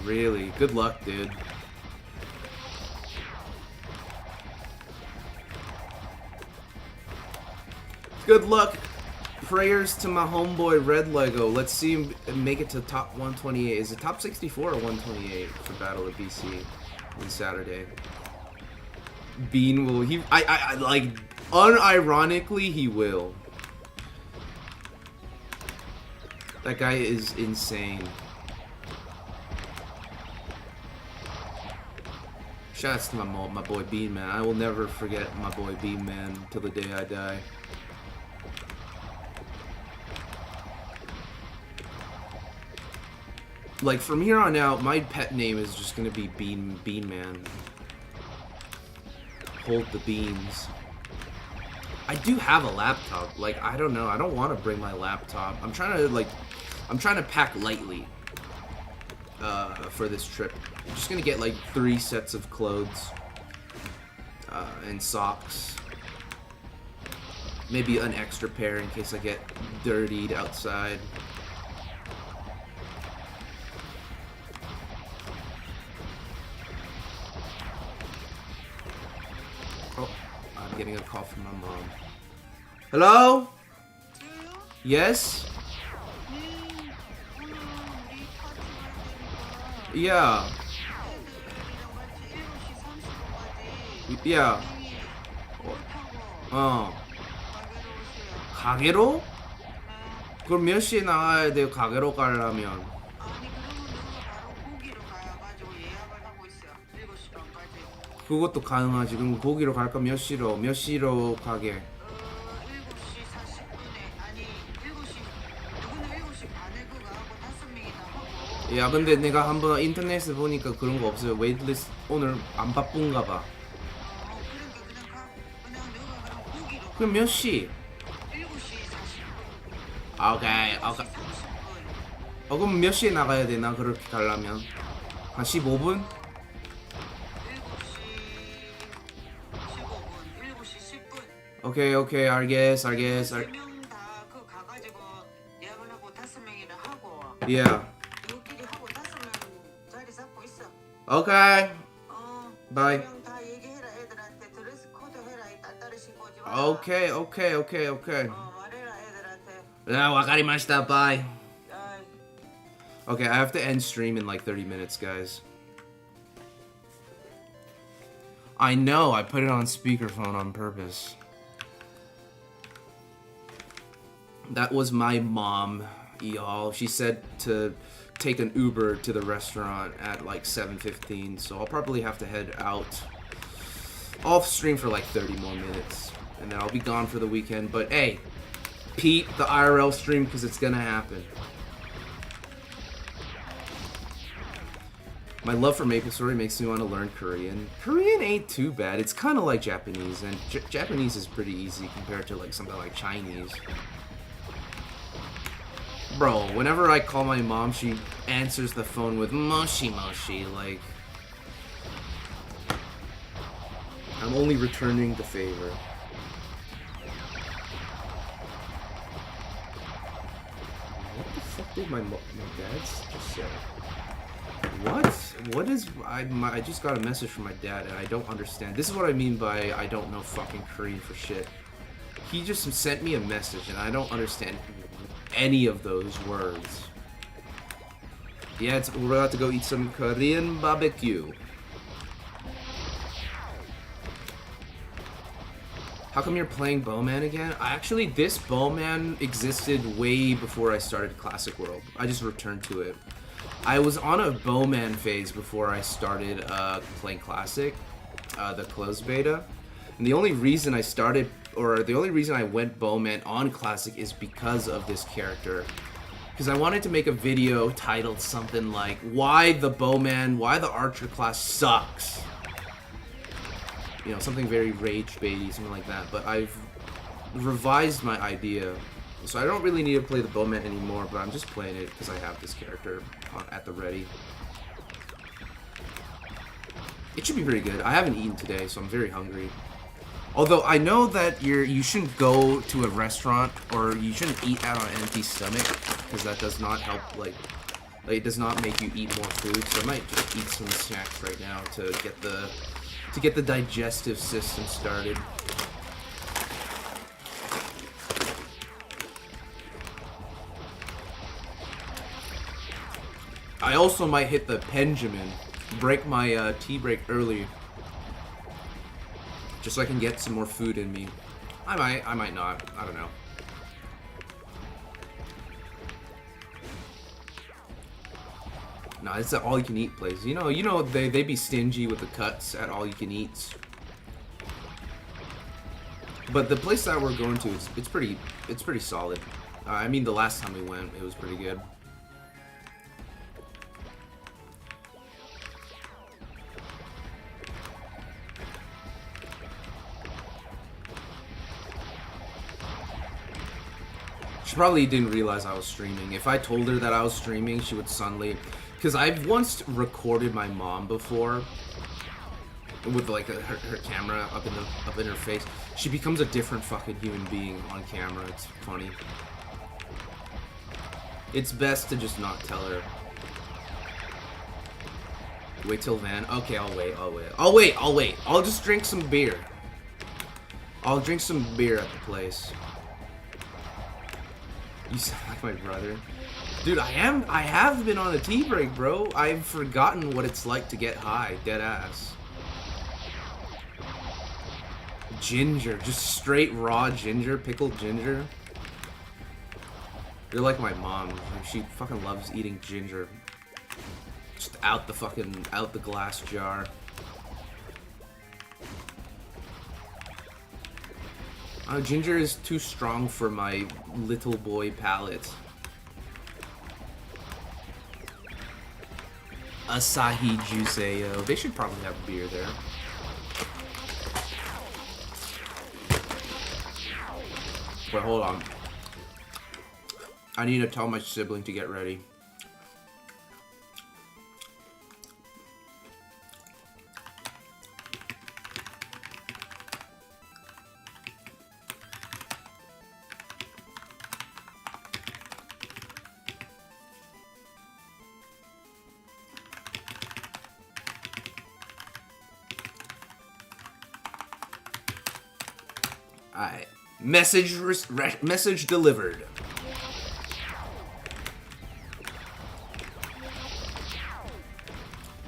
Really? Good luck, dude. Good luck. Prayers to my homeboy Red Lego. Let's see him make it to top 128. Is it top 64 or 128 for Battle of BC on Saturday? Bean will. I like, unironically, he will. That guy is insane. Shouts to my boy Bean Man. I will never forget my boy Bean Man till the day I die. Like, from here on out, my pet name is just gonna be Bean Man. Hold the beans. I do have a laptop. Like, I don't know. I don't want to bring my laptop. I'm trying to pack lightly for this trip. I'm just gonna get like 3 sets of clothes and socks. Maybe an extra pair in case I get dirtied outside. Oh, I'm getting a call from my mom. Hello? Yes? Yeah. Yeah. 가게로? 그럼 몇 시에 나가야 돼요, 가게로 가려면? 그것도 가능하지. 그럼 거기로 갈까? 몇 시로 가게? 야, 근데 내가 한번 인터넷에 보니까 그런 거 없어요. 웨이트리스트 오늘 안 바쁜가 봐. 그럼 몇 시? 오케이. 그럼 몇 시에 나가야 되나? 그렇게 가려면 한 15분? 7시 10분. 오케이. 알겠어. Yeah. Okay. Bye. Okay. Yeah, wakarimashita. Bye. Okay, I have to end stream in like 30 minutes, guys. I know, I put it on speakerphone on purpose. That was my mom, y'all. She said to take an Uber to the restaurant at like 7:15, so I'll probably have to head out. I'll stream for like 30 more minutes, and then I'll be gone for the weekend. But hey, peep the IRL stream because it's gonna happen. My love for MapleStory makes me want to learn Korean. Korean ain't too bad. It's kind of like Japanese, and Japanese is pretty easy compared to like something like Chinese. Bro, whenever I call my mom, she answers the phone with moshi moshi, like... I'm only returning the favor. What the fuck did my dad just say? What is... I just got a message from my dad and I don't understand. This is what I mean by I don't know fucking Korean for shit. He just sent me a message and I don't understand any of those words. Yeah, we're about to go eat some Korean barbecue. How come you're playing Bowman again? Actually, this Bowman existed way before I started Classic World. I just returned to it. I was on a Bowman phase before I started playing Classic, the closed beta. And the only reason I started, or the only reason I went Bowman on Classic is because of this character. Because I wanted to make a video titled something like, why the archer class sucks. You know, something very rage-baity, something like that. But I've revised my idea. So I don't really need to play the bowman anymore, but I'm just playing it because I have this character at the ready. It should be pretty good. I haven't eaten today, so I'm very hungry. Although I know that you shouldn't go to a restaurant, or you shouldn't eat out on an empty stomach, because that does not help, like it does not make you eat more food. So I might just eat some snacks right now to get the digestive system started. I also might hit the Benjamin, break my tea break early, just so I can get some more food in me. I might not. I don't know. No, it's an all-you-can-eat place. You know they be stingy with the cuts at all-you-can-eats. But the place that we're going to it's pretty solid. I mean, the last time we went, it was pretty good. She probably didn't realize I was streaming. If I told her that I was streaming, she would suddenly... Because I've once recorded my mom before with like her camera up in her face. She becomes a different fucking human being on camera. It's funny. It's best to just not tell her. Wait till Van. Okay, I'll wait. I'll just drink some beer. I'll drink some beer at the place. You sound like my brother. Dude, I have been on a tea break, bro. I've forgotten what it's like to get high, dead ass. Ginger, just straight raw ginger, pickled ginger. You're like my mom. She fucking loves eating ginger. Just out the glass jar. Ginger is too strong for my little boy palate. Asahi Juseo. They should probably have beer there. But hold on. I need to tell my sibling to get ready. Alright. Message delivered.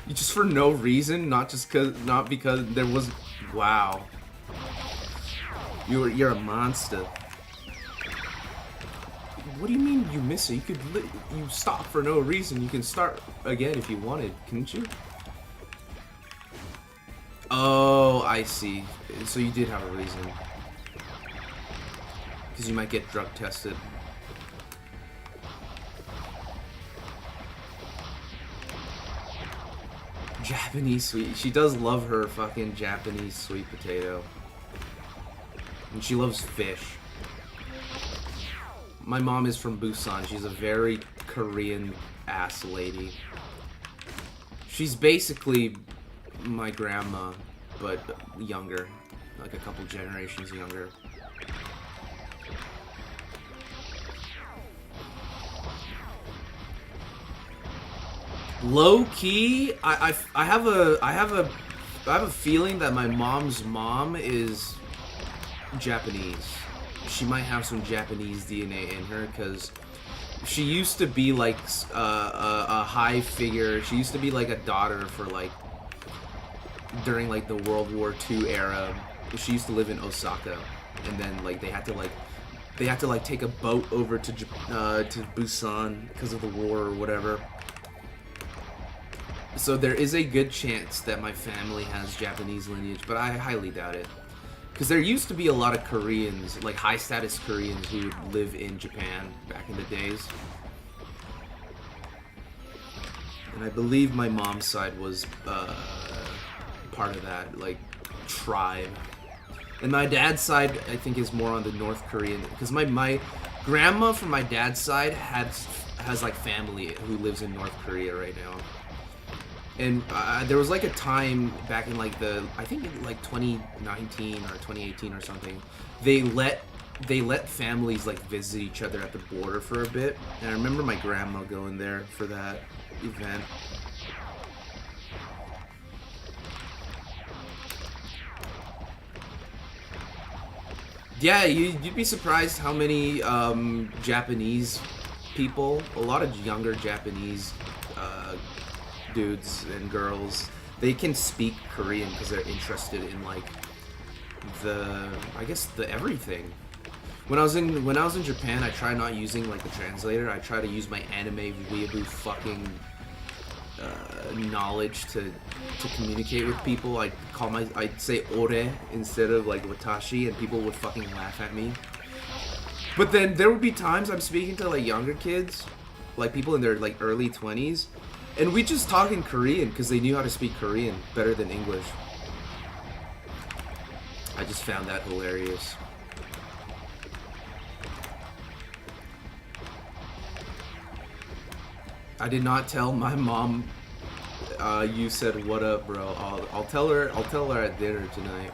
Just for no reason, not because there was. Wow. You're a monster. What do you mean you miss it? You stop for no reason. You can start again if you wanted, couldn't you? Oh, I see. So you did have a reason. Because you might get drug tested. Japanese sweet. She does love her fucking Japanese sweet potato. And she loves fish. My mom is from Busan. She's a very Korean ass lady. She's basically my grandma, but younger. Like a couple generations younger. Low key, I have a feeling that my mom's mom is Japanese. She might have some Japanese DNA in her, because she used to be like a high figure. She used to be like a daughter for like during like the World War II era. She used to live in Osaka, and then like they had to take a boat over to Busan because of the war or whatever. So there is a good chance that my family has Japanese lineage, but I highly doubt it. Because there used to be a lot of Koreans, like high-status Koreans, who would live in Japan back in the days. And I believe my mom's side was part of that, like, tribe. And my dad's side, I think, is more on the North Korean, because my grandma from my dad's side has like family who lives in North Korea right now. And there was like a time back in like I think in like 2019 or 2018 or something, they let families like visit each other at the border for a bit. And I remember my grandma going there for that event. Yeah, you'd be surprised how many Japanese people, a lot of younger Japanese dudes and girls, they can speak Korean because they're interested in like the everything. When I was in Japan, I tried not using like the translator. I try to use my anime weeaboo fucking knowledge to communicate with people. I'd say ore instead of like watashi, and people would fucking laugh at me. But then there would be times I'm speaking to like younger kids, like people in their like early 20s, and we just talk in Korean because they knew how to speak Korean better than English. I just found that hilarious. I did not tell my mom you said what up, bro. I'll tell her at dinner tonight.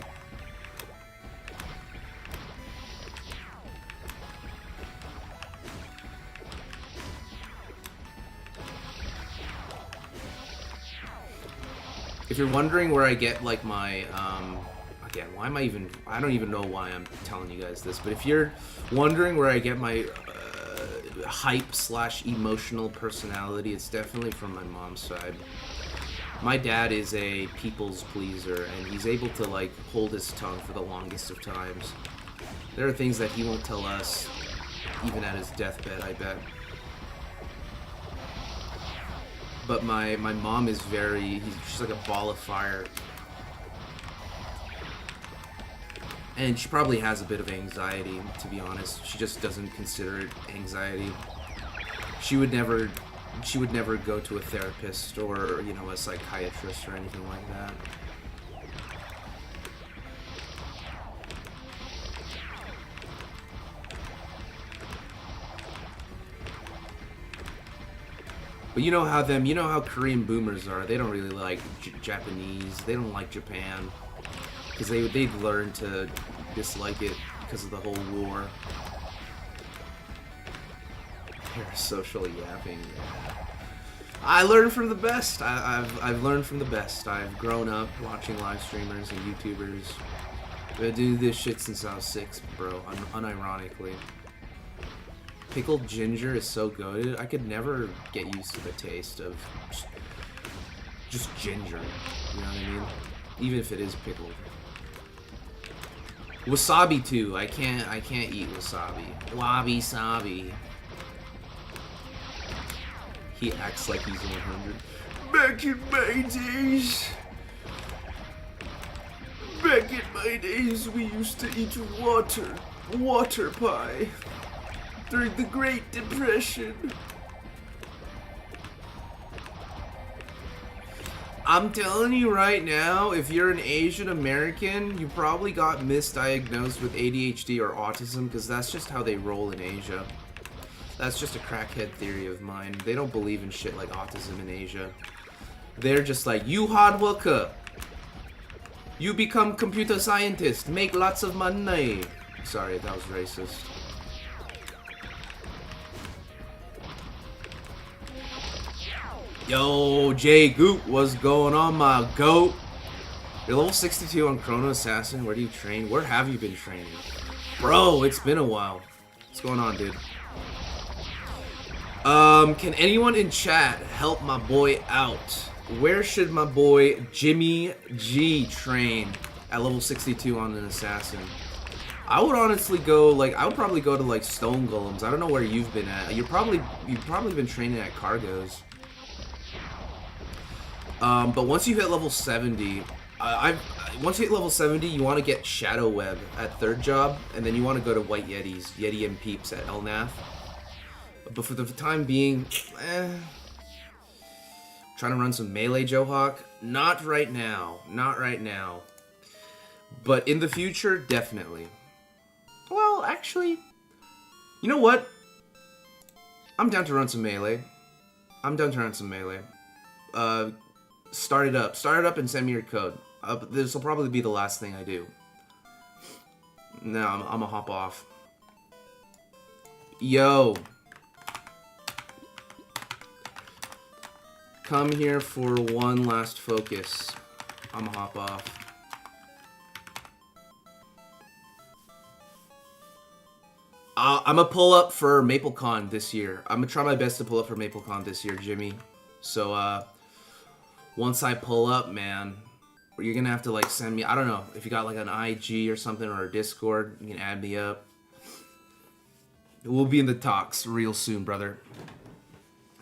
If you're wondering where I get like my again, I don't even know why I'm telling you guys this, but if you're wondering where I get my hype / emotional personality, it's definitely from my mom's side. My dad is a people's pleaser, and he's able to like hold his tongue for the longest of times. There are things that he won't tell us, even at his deathbed, I bet. But my mom is she's like a ball of fire. And she probably has a bit of anxiety, to be honest. She just doesn't consider it anxiety. She would never go to a therapist or, you know, a psychiatrist or anything like that. But you know how Korean boomers are. They don't really like Japanese. They don't like Japan. Because they'd learn to dislike it because of the whole war. Parasocial yapping. I learned from the best. I've learned from the best. I've grown up watching live streamers and YouTubers. I do this shit since I was 6, bro. Unironically. Pickled ginger is so good. I could never get used to the taste of just ginger. You know what I mean? Even if it is pickled. Wasabi too. I can't eat wasabi. Wabi-sabi. He acts like he's 100. Back in my days, we used to eat water pie during the Great Depression. I'm telling you right now, if you're an Asian American, you probably got misdiagnosed with ADHD or autism, because that's just how they roll in Asia. That's just a crackhead theory of mine. They don't believe in shit like autism in Asia. They're just like, you hard worker. You become computer scientist. Make lots of money. Sorry, that was racist. Yo, Jay Goot, what's going on, my goat? You're level 62 on Chrono Assassin. Where do you train? Where have you been training? Bro, it's been a while. What's going on, dude? Can anyone in chat help my boy out? Where should my boy Jimmy G train at level 62 on an assassin? I would honestly go, like, I would probably go to, like, Stone Golems. I don't know where you've been at. You've probably been training at Cargos. But once you hit level 70, once you hit level 70, you want to get Shadow Web at 3rd job, and then you want to go to White Yetis, Yeti and Peeps at Elnath. But for the time being, Trying to run some melee, Johawk? Not right now. Not right now. But in the future, definitely. Well, actually, you know what? I'm down to run some melee. Start it up. Start it up and send me your code. This will probably be the last thing I do. No, I'm gonna hop off. Yo. Come here for one last focus. I'm gonna hop off. I'm gonna pull up for MapleCon this year. I'm gonna try my best to pull up for MapleCon this year, Jimmy. So, once I pull up, man, you're gonna have to, like, send me, I don't know, if you got, like, an IG or something or a Discord, you can add me up. We'll be in the talks real soon, brother.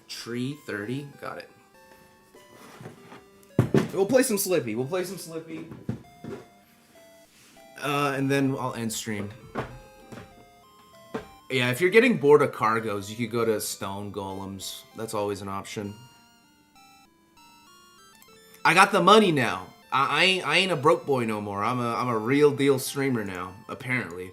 Tree 30, got it. We'll play some Slippy. And then I'll end stream. Yeah, if you're getting bored of cargos, you could go to stone golems. That's always an option. I got the money now. I ain't a broke boy no more. I'm a real deal streamer now. Apparently.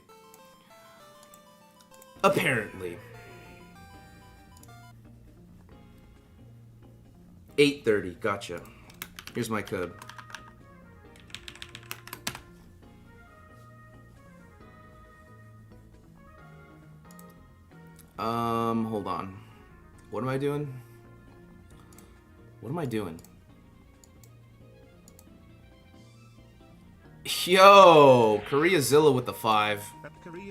8:30. Gotcha. Here's my code. Hold on. What am I doing? Yo, Koreazilla with the 5.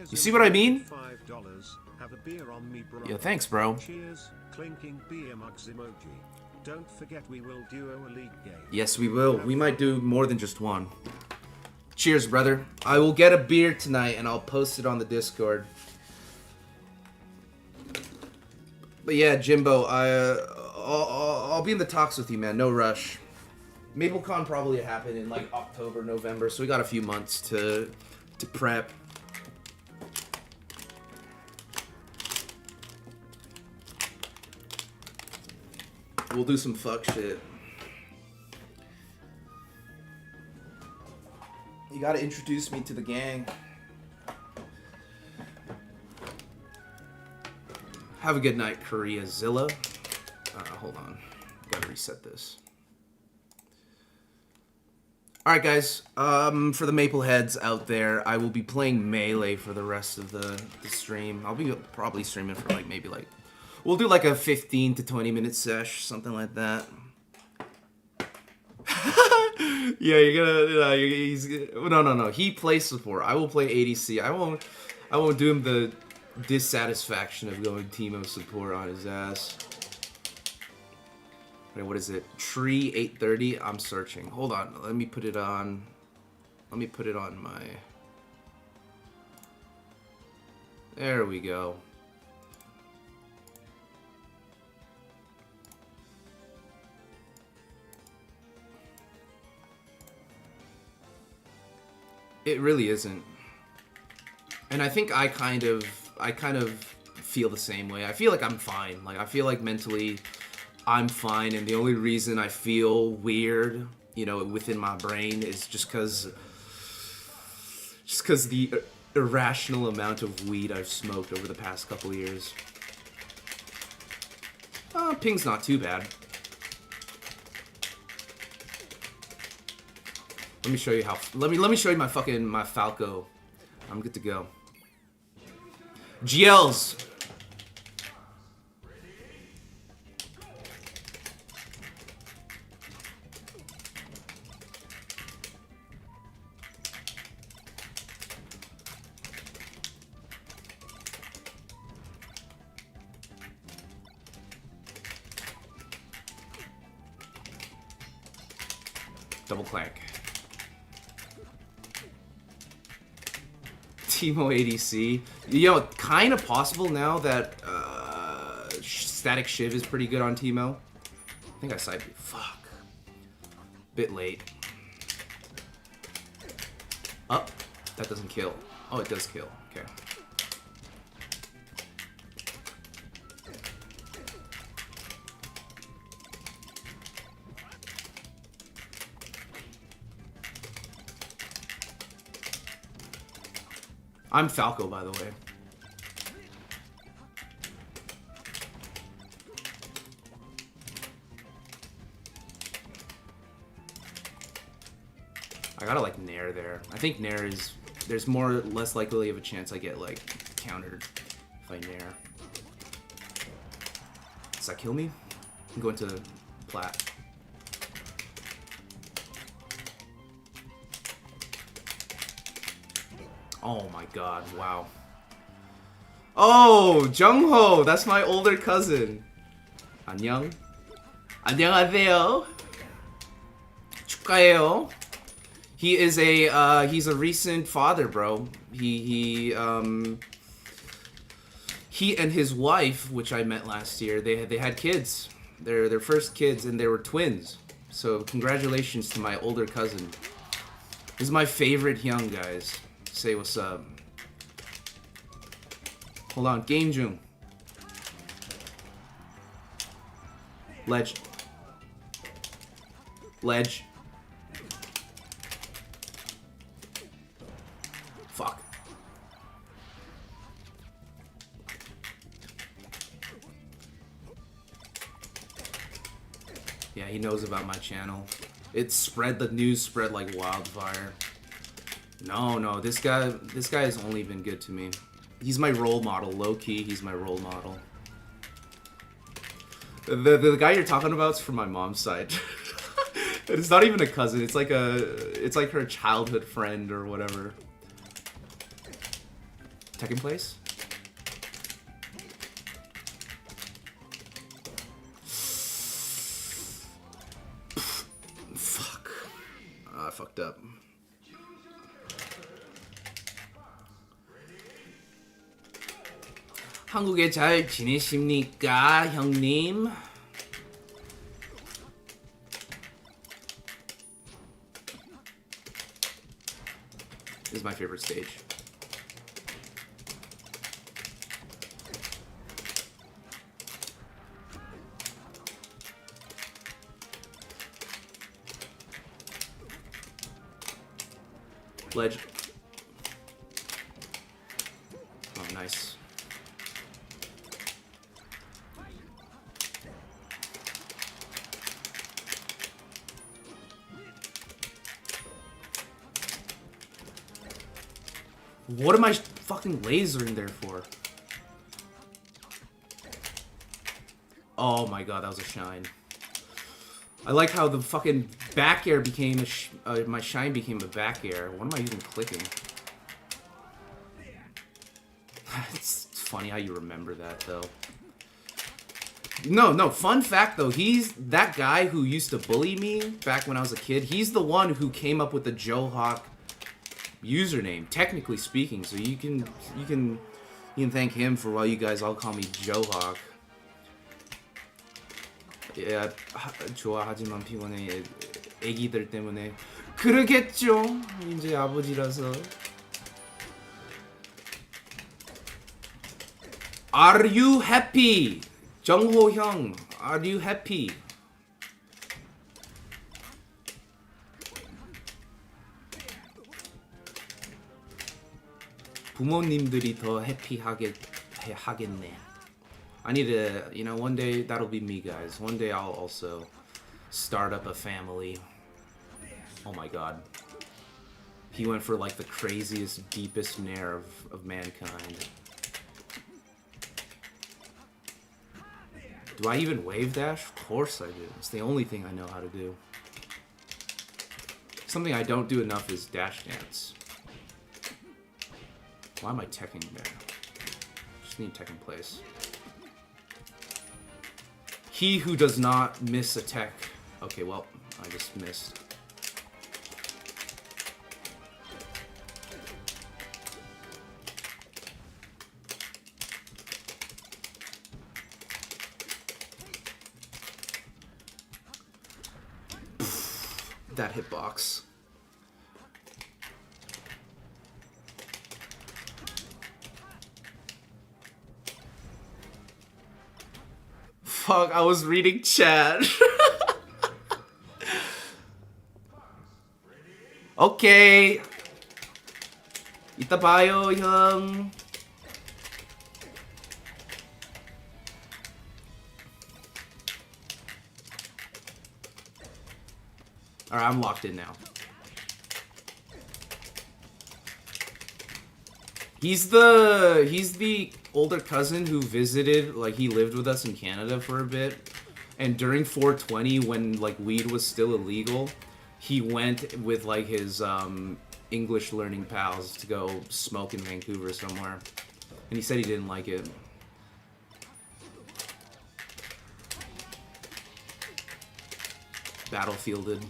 You see what I mean? Have a beer on me, bro. Yo, thanks, bro. Cheers, clinking beer mugs emoji. Don't forget we will duo a league game. Yes, we will. We might do more than just one. Cheers, brother. I will get a beer tonight and I'll post it on the Discord. But yeah, Jimbo, I'll be in the talks with you, man. No rush. MapleCon probably happen in like October, November, so we got a few months to prep. We'll do some fuck shit. You gotta introduce me to the gang. Have a good night, Koreazilla. Hold on. Gotta reset this. Alright, guys. For the Maple Heads out there, I will be playing Melee for the rest of the stream. I'll be probably streaming for like maybe like... We'll do like a 15 to 20 minute sesh, something like that. Yeah, you're gonna... No. He plays support. I will play ADC. I won't do him the dissatisfaction of going Teemo support on his ass. Wait, what is it? Tree 830? I'm searching. Hold on. Let me put it on my... There we go. It really isn't. And I think I kind of feel the same way. I feel like I'm fine. Like, I feel like mentally I'm fine, and the only reason I feel weird, you know, within my brain is just cause the irrational amount of weed I've smoked over the past couple years. Ping's not too bad. Let me show you how. Let me show you my Falco. I'm good to go. GLs. Double clank. Teemo ADC. You know, kind of possible now that Static Shiv is pretty good on Teemo. I think I side. Fuck. Bit late. Up. That doesn't kill. Oh, it does kill. Okay. I'm Falco, by the way. I gotta like Nair there. I think Nair is... There's more or less likely of a chance I get like countered if I Nair. Does that kill me? I'm going to plat. Oh my god, wow. Oh, Jungho! That's my older cousin. 안녕. 안녕하세요. 축하해요. He is a he's a recent father, bro. He and his wife, which I met last year, they had kids. Their first kids, and they were twins. So congratulations to my older cousin. This is my favorite young guys. Say what's up. Hold on, game jung. Ledge. Ledge. Fuck. Yeah, he knows about my channel. It spread, the news spread like wildfire. No, this guy has only been good to me. He's my role model, low-key, he's my role model. The guy you're talking about is from my mom's side. It's not even a cousin, it's like her childhood friend or whatever. Second place? Fuck. Oh, I fucked up. 한국에 잘 지내십니까, 형님? This is my favorite stage. Ledge. Oh, nice. What am I fucking lasering there for? Oh my god, that was a shine. I like how the fucking back air became my shine became a back air. What am I even clicking? It's funny how you remember that though. No, fun fact though, he's that guy who used to bully me back when I was a kid. He's the one who came up with the Johawk username, technically speaking. So you can thank him for why you guys all call me Johawk. Yeah, 좋아하지만 피곤해. 애기들 때문에. 그러겠죠. 이제 아버지라서. Are you happy? 정호 형, are you happy? 부모님들이 더 해피하겠네. I need to, you know, one day that'll be me, guys. One day I'll also start up a family. Oh my god. He went for like the craziest, deepest nair of mankind. Do I even wave dash? Of course I do. It's the only thing I know how to do. Something I don't do enough is dash dance. Why am I teching there? Just need tech in place. He who does not miss a tech. Okay, well, I just missed. That hitbox. Fuck, I was reading chat. Okay. 이따 봐요, 형. Alright, I'm locked in now. He's the older cousin who visited, like, he lived with us in Canada for a bit. And during 420, when, like, weed was still illegal, he went with, like, his, English learning pals to go smoke in Vancouver somewhere. And he said he didn't like it. Battlefielded.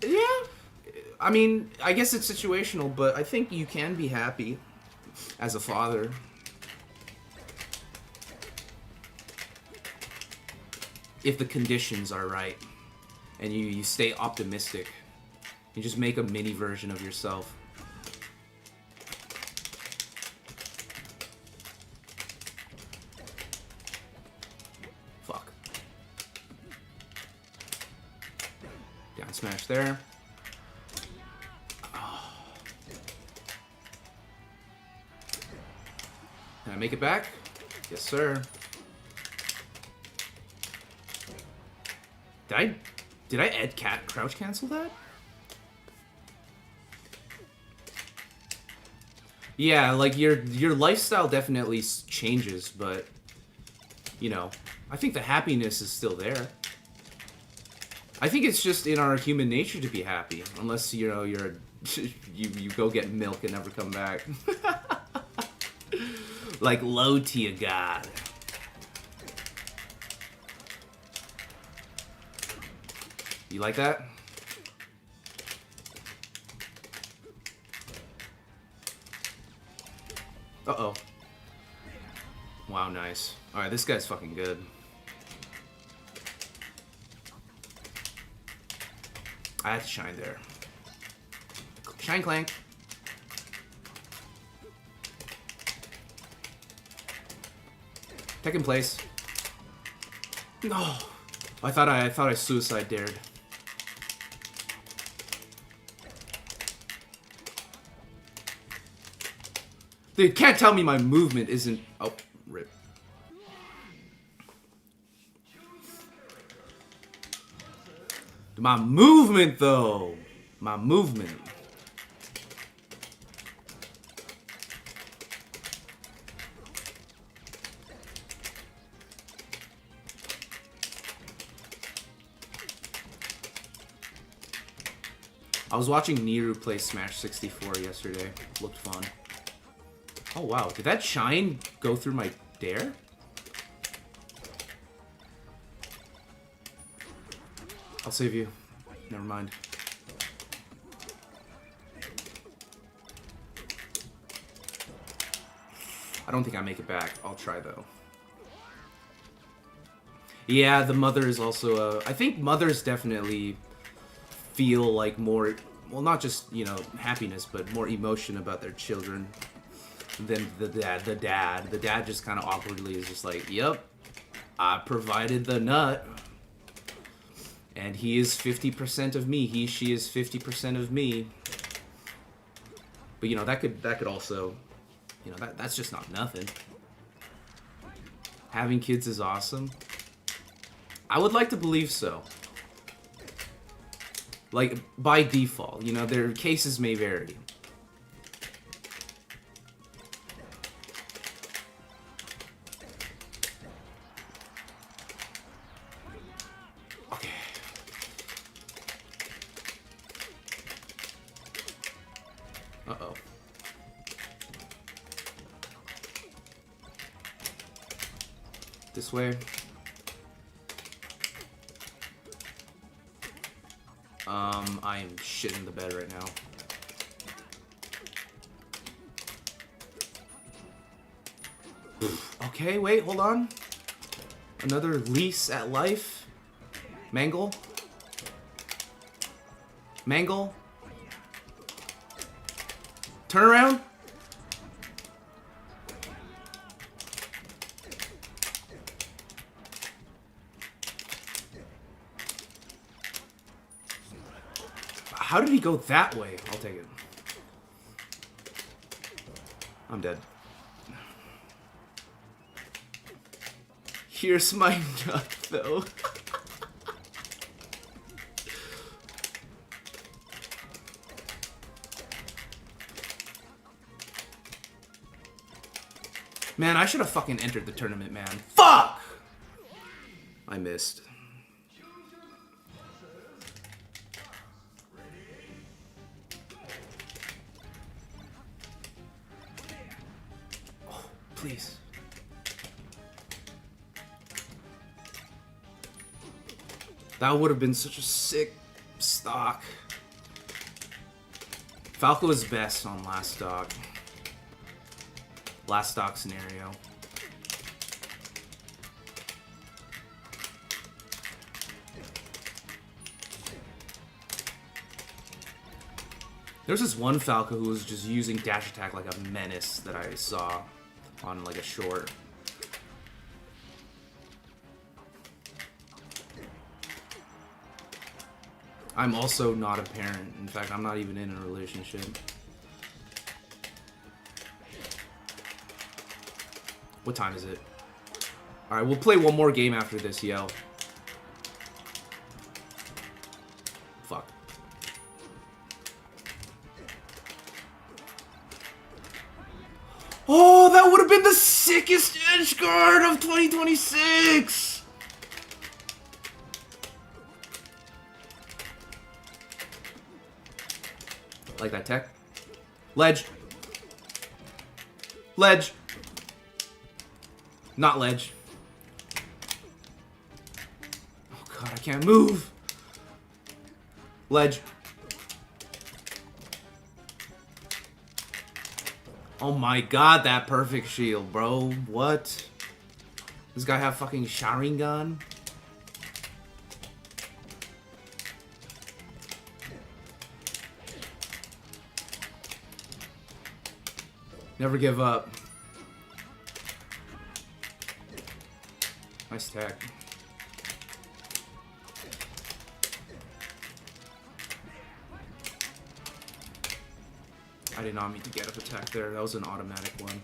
Yeah. I mean, I guess it's situational, but I think you can be happy as a father. If the conditions are right. And you stay optimistic. You just make a mini version of yourself. Fuck. Down smash there. Oh. Can I make it back? Yes, sir. Did I crouch cancel that? Yeah, like your lifestyle definitely changes, but you know, I think the happiness is still there. I think it's just in our human nature to be happy, unless you know you go get milk and never come back. Like low to your god. You like that? Uh-oh. Wow, nice. Alright, this guy's fucking good. I had to shine there. Shine clank. Tech in place. No. I thought I suicide dared. Dude, can't tell me my movement isn't... Oh, rip. My movement, though. My movement. I was watching Niru play Smash 64 yesterday. Looked fun. Oh wow, did that shine go through my dare? I'll save you. Never mind. I don't think I make it back. I'll try though. Yeah, the mother is also I think mothers definitely feel like more, well, not just, you know, happiness, but more emotion about their children than the dad. The dad just kind of awkwardly is just like, yep, I provided the nut. And he is 50% of me. She is 50% of me. But, you know, that could also, you know, that's just not nothing. Having kids is awesome. I would like to believe so. Like, by default, you know, their cases may vary. Okay. Uh-oh. This way. I am shitting the bed right now. Okay, wait, hold on. Another lease at life. Mangle. Mangle. Turn around. How did he go that way? I'll take it. I'm dead. Here's my nut, though. Man, I should have fucking entered the tournament, man. Fuck! I missed. Oh, please. That would have been such a sick stock. Falco is best on last stock. Last stock scenario. There's this one Falco who was just using dash attack like a menace that I saw on like a short. I'm also not a parent. In fact, I'm not even in a relationship. What time is it? Alright, we'll play one more game after this, yo. Fuck. Oh, that would have been the sickest edge guard of 2026! Like that tech. Ledge. Ledge. Not ledge. Oh god, I can't move. Ledge. Oh my god, that perfect shield, bro. What? This guy have fucking Sharingan? Never give up. Nice tech. I did not mean to get up attack there. That was an automatic one.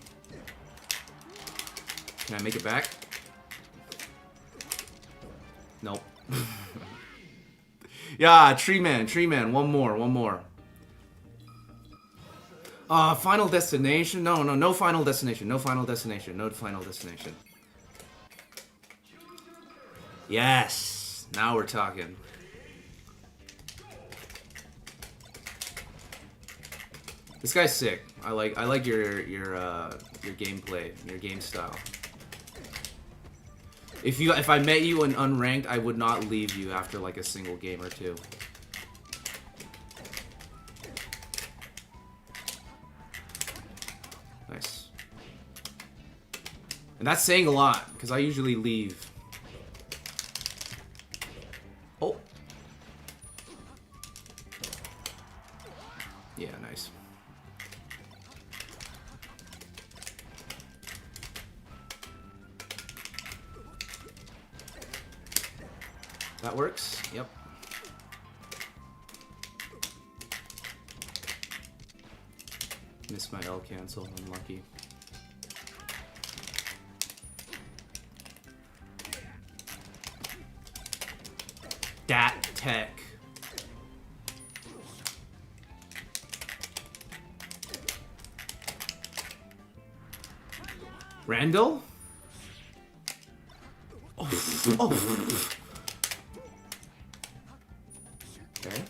Can I make it back? Nope. Yeah, Tree Man. One more. Final Destination? No Final Destination. No Final Destination. Yes! Now we're talking. This guy's sick. I like your gameplay, your game style. If I met you in unranked, I would not leave you after like a single game or two. Nice. And that's saying a lot, because I usually leave. Oh. Yeah, nice. That works? Yep. Missed my L cancel, unlucky. Dat tech. Randall? Oh. Okay.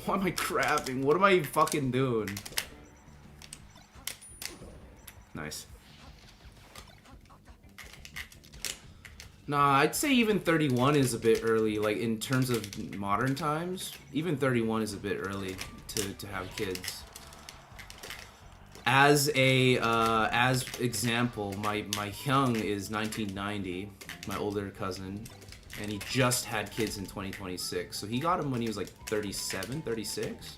What am I crafting? What am I fucking doing? Nice. Nah, I'd say even 31 is a bit early, like in terms of modern times. Even 31 is a bit early to have kids. As example, my young is 1990, my older cousin, And he just had kids in 2026. So he got him when he was like 37, 36.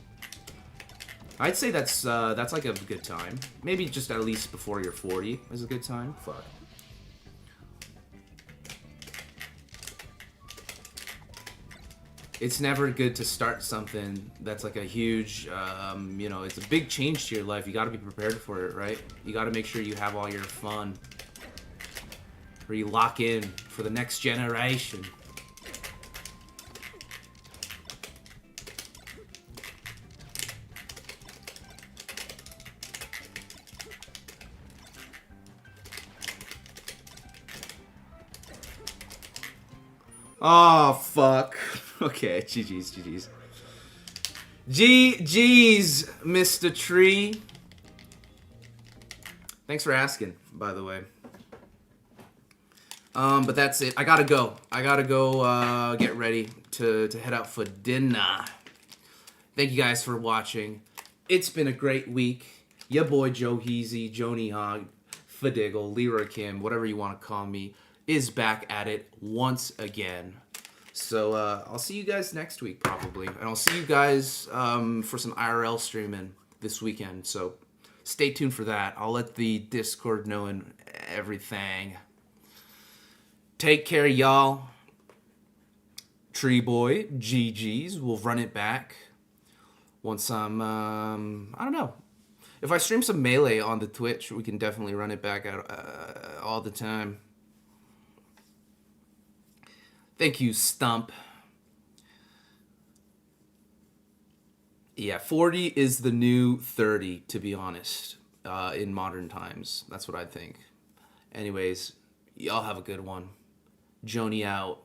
I'd say that's like a good time. Maybe just at least before you're 40 is a good time. Fuck. It's never good to start something that's like a huge, you know, it's a big change to your life. You got to be prepared for it, right? You got to make sure you have all your fun. Or you lock in for the next generation. Oh, fuck. Okay, GG's, GG's. GG's, Mr. Tree. Thanks for asking, by the way. But that's it. I gotta go. I gotta go get ready to head out for dinner. Thank you guys for watching. It's been a great week. Your boy Joe Heezy, Jony Hog, Fadiggle, Lyra Kim, whatever you want to call me, is back at it once again. So I'll see you guys next week probably. And I'll see you guys for some IRL streaming this weekend. So stay tuned for that. I'll let the Discord know and everything. Take care, y'all. Tree Boy, GG's. We'll run it back once I'm, I don't know. If I stream some Melee on the Twitch, we can definitely run it back out all the time. Thank you, Stump. Yeah, 40 is the new 30, to be honest, in modern times. That's what I think. Anyways, y'all have a good one. Jony out.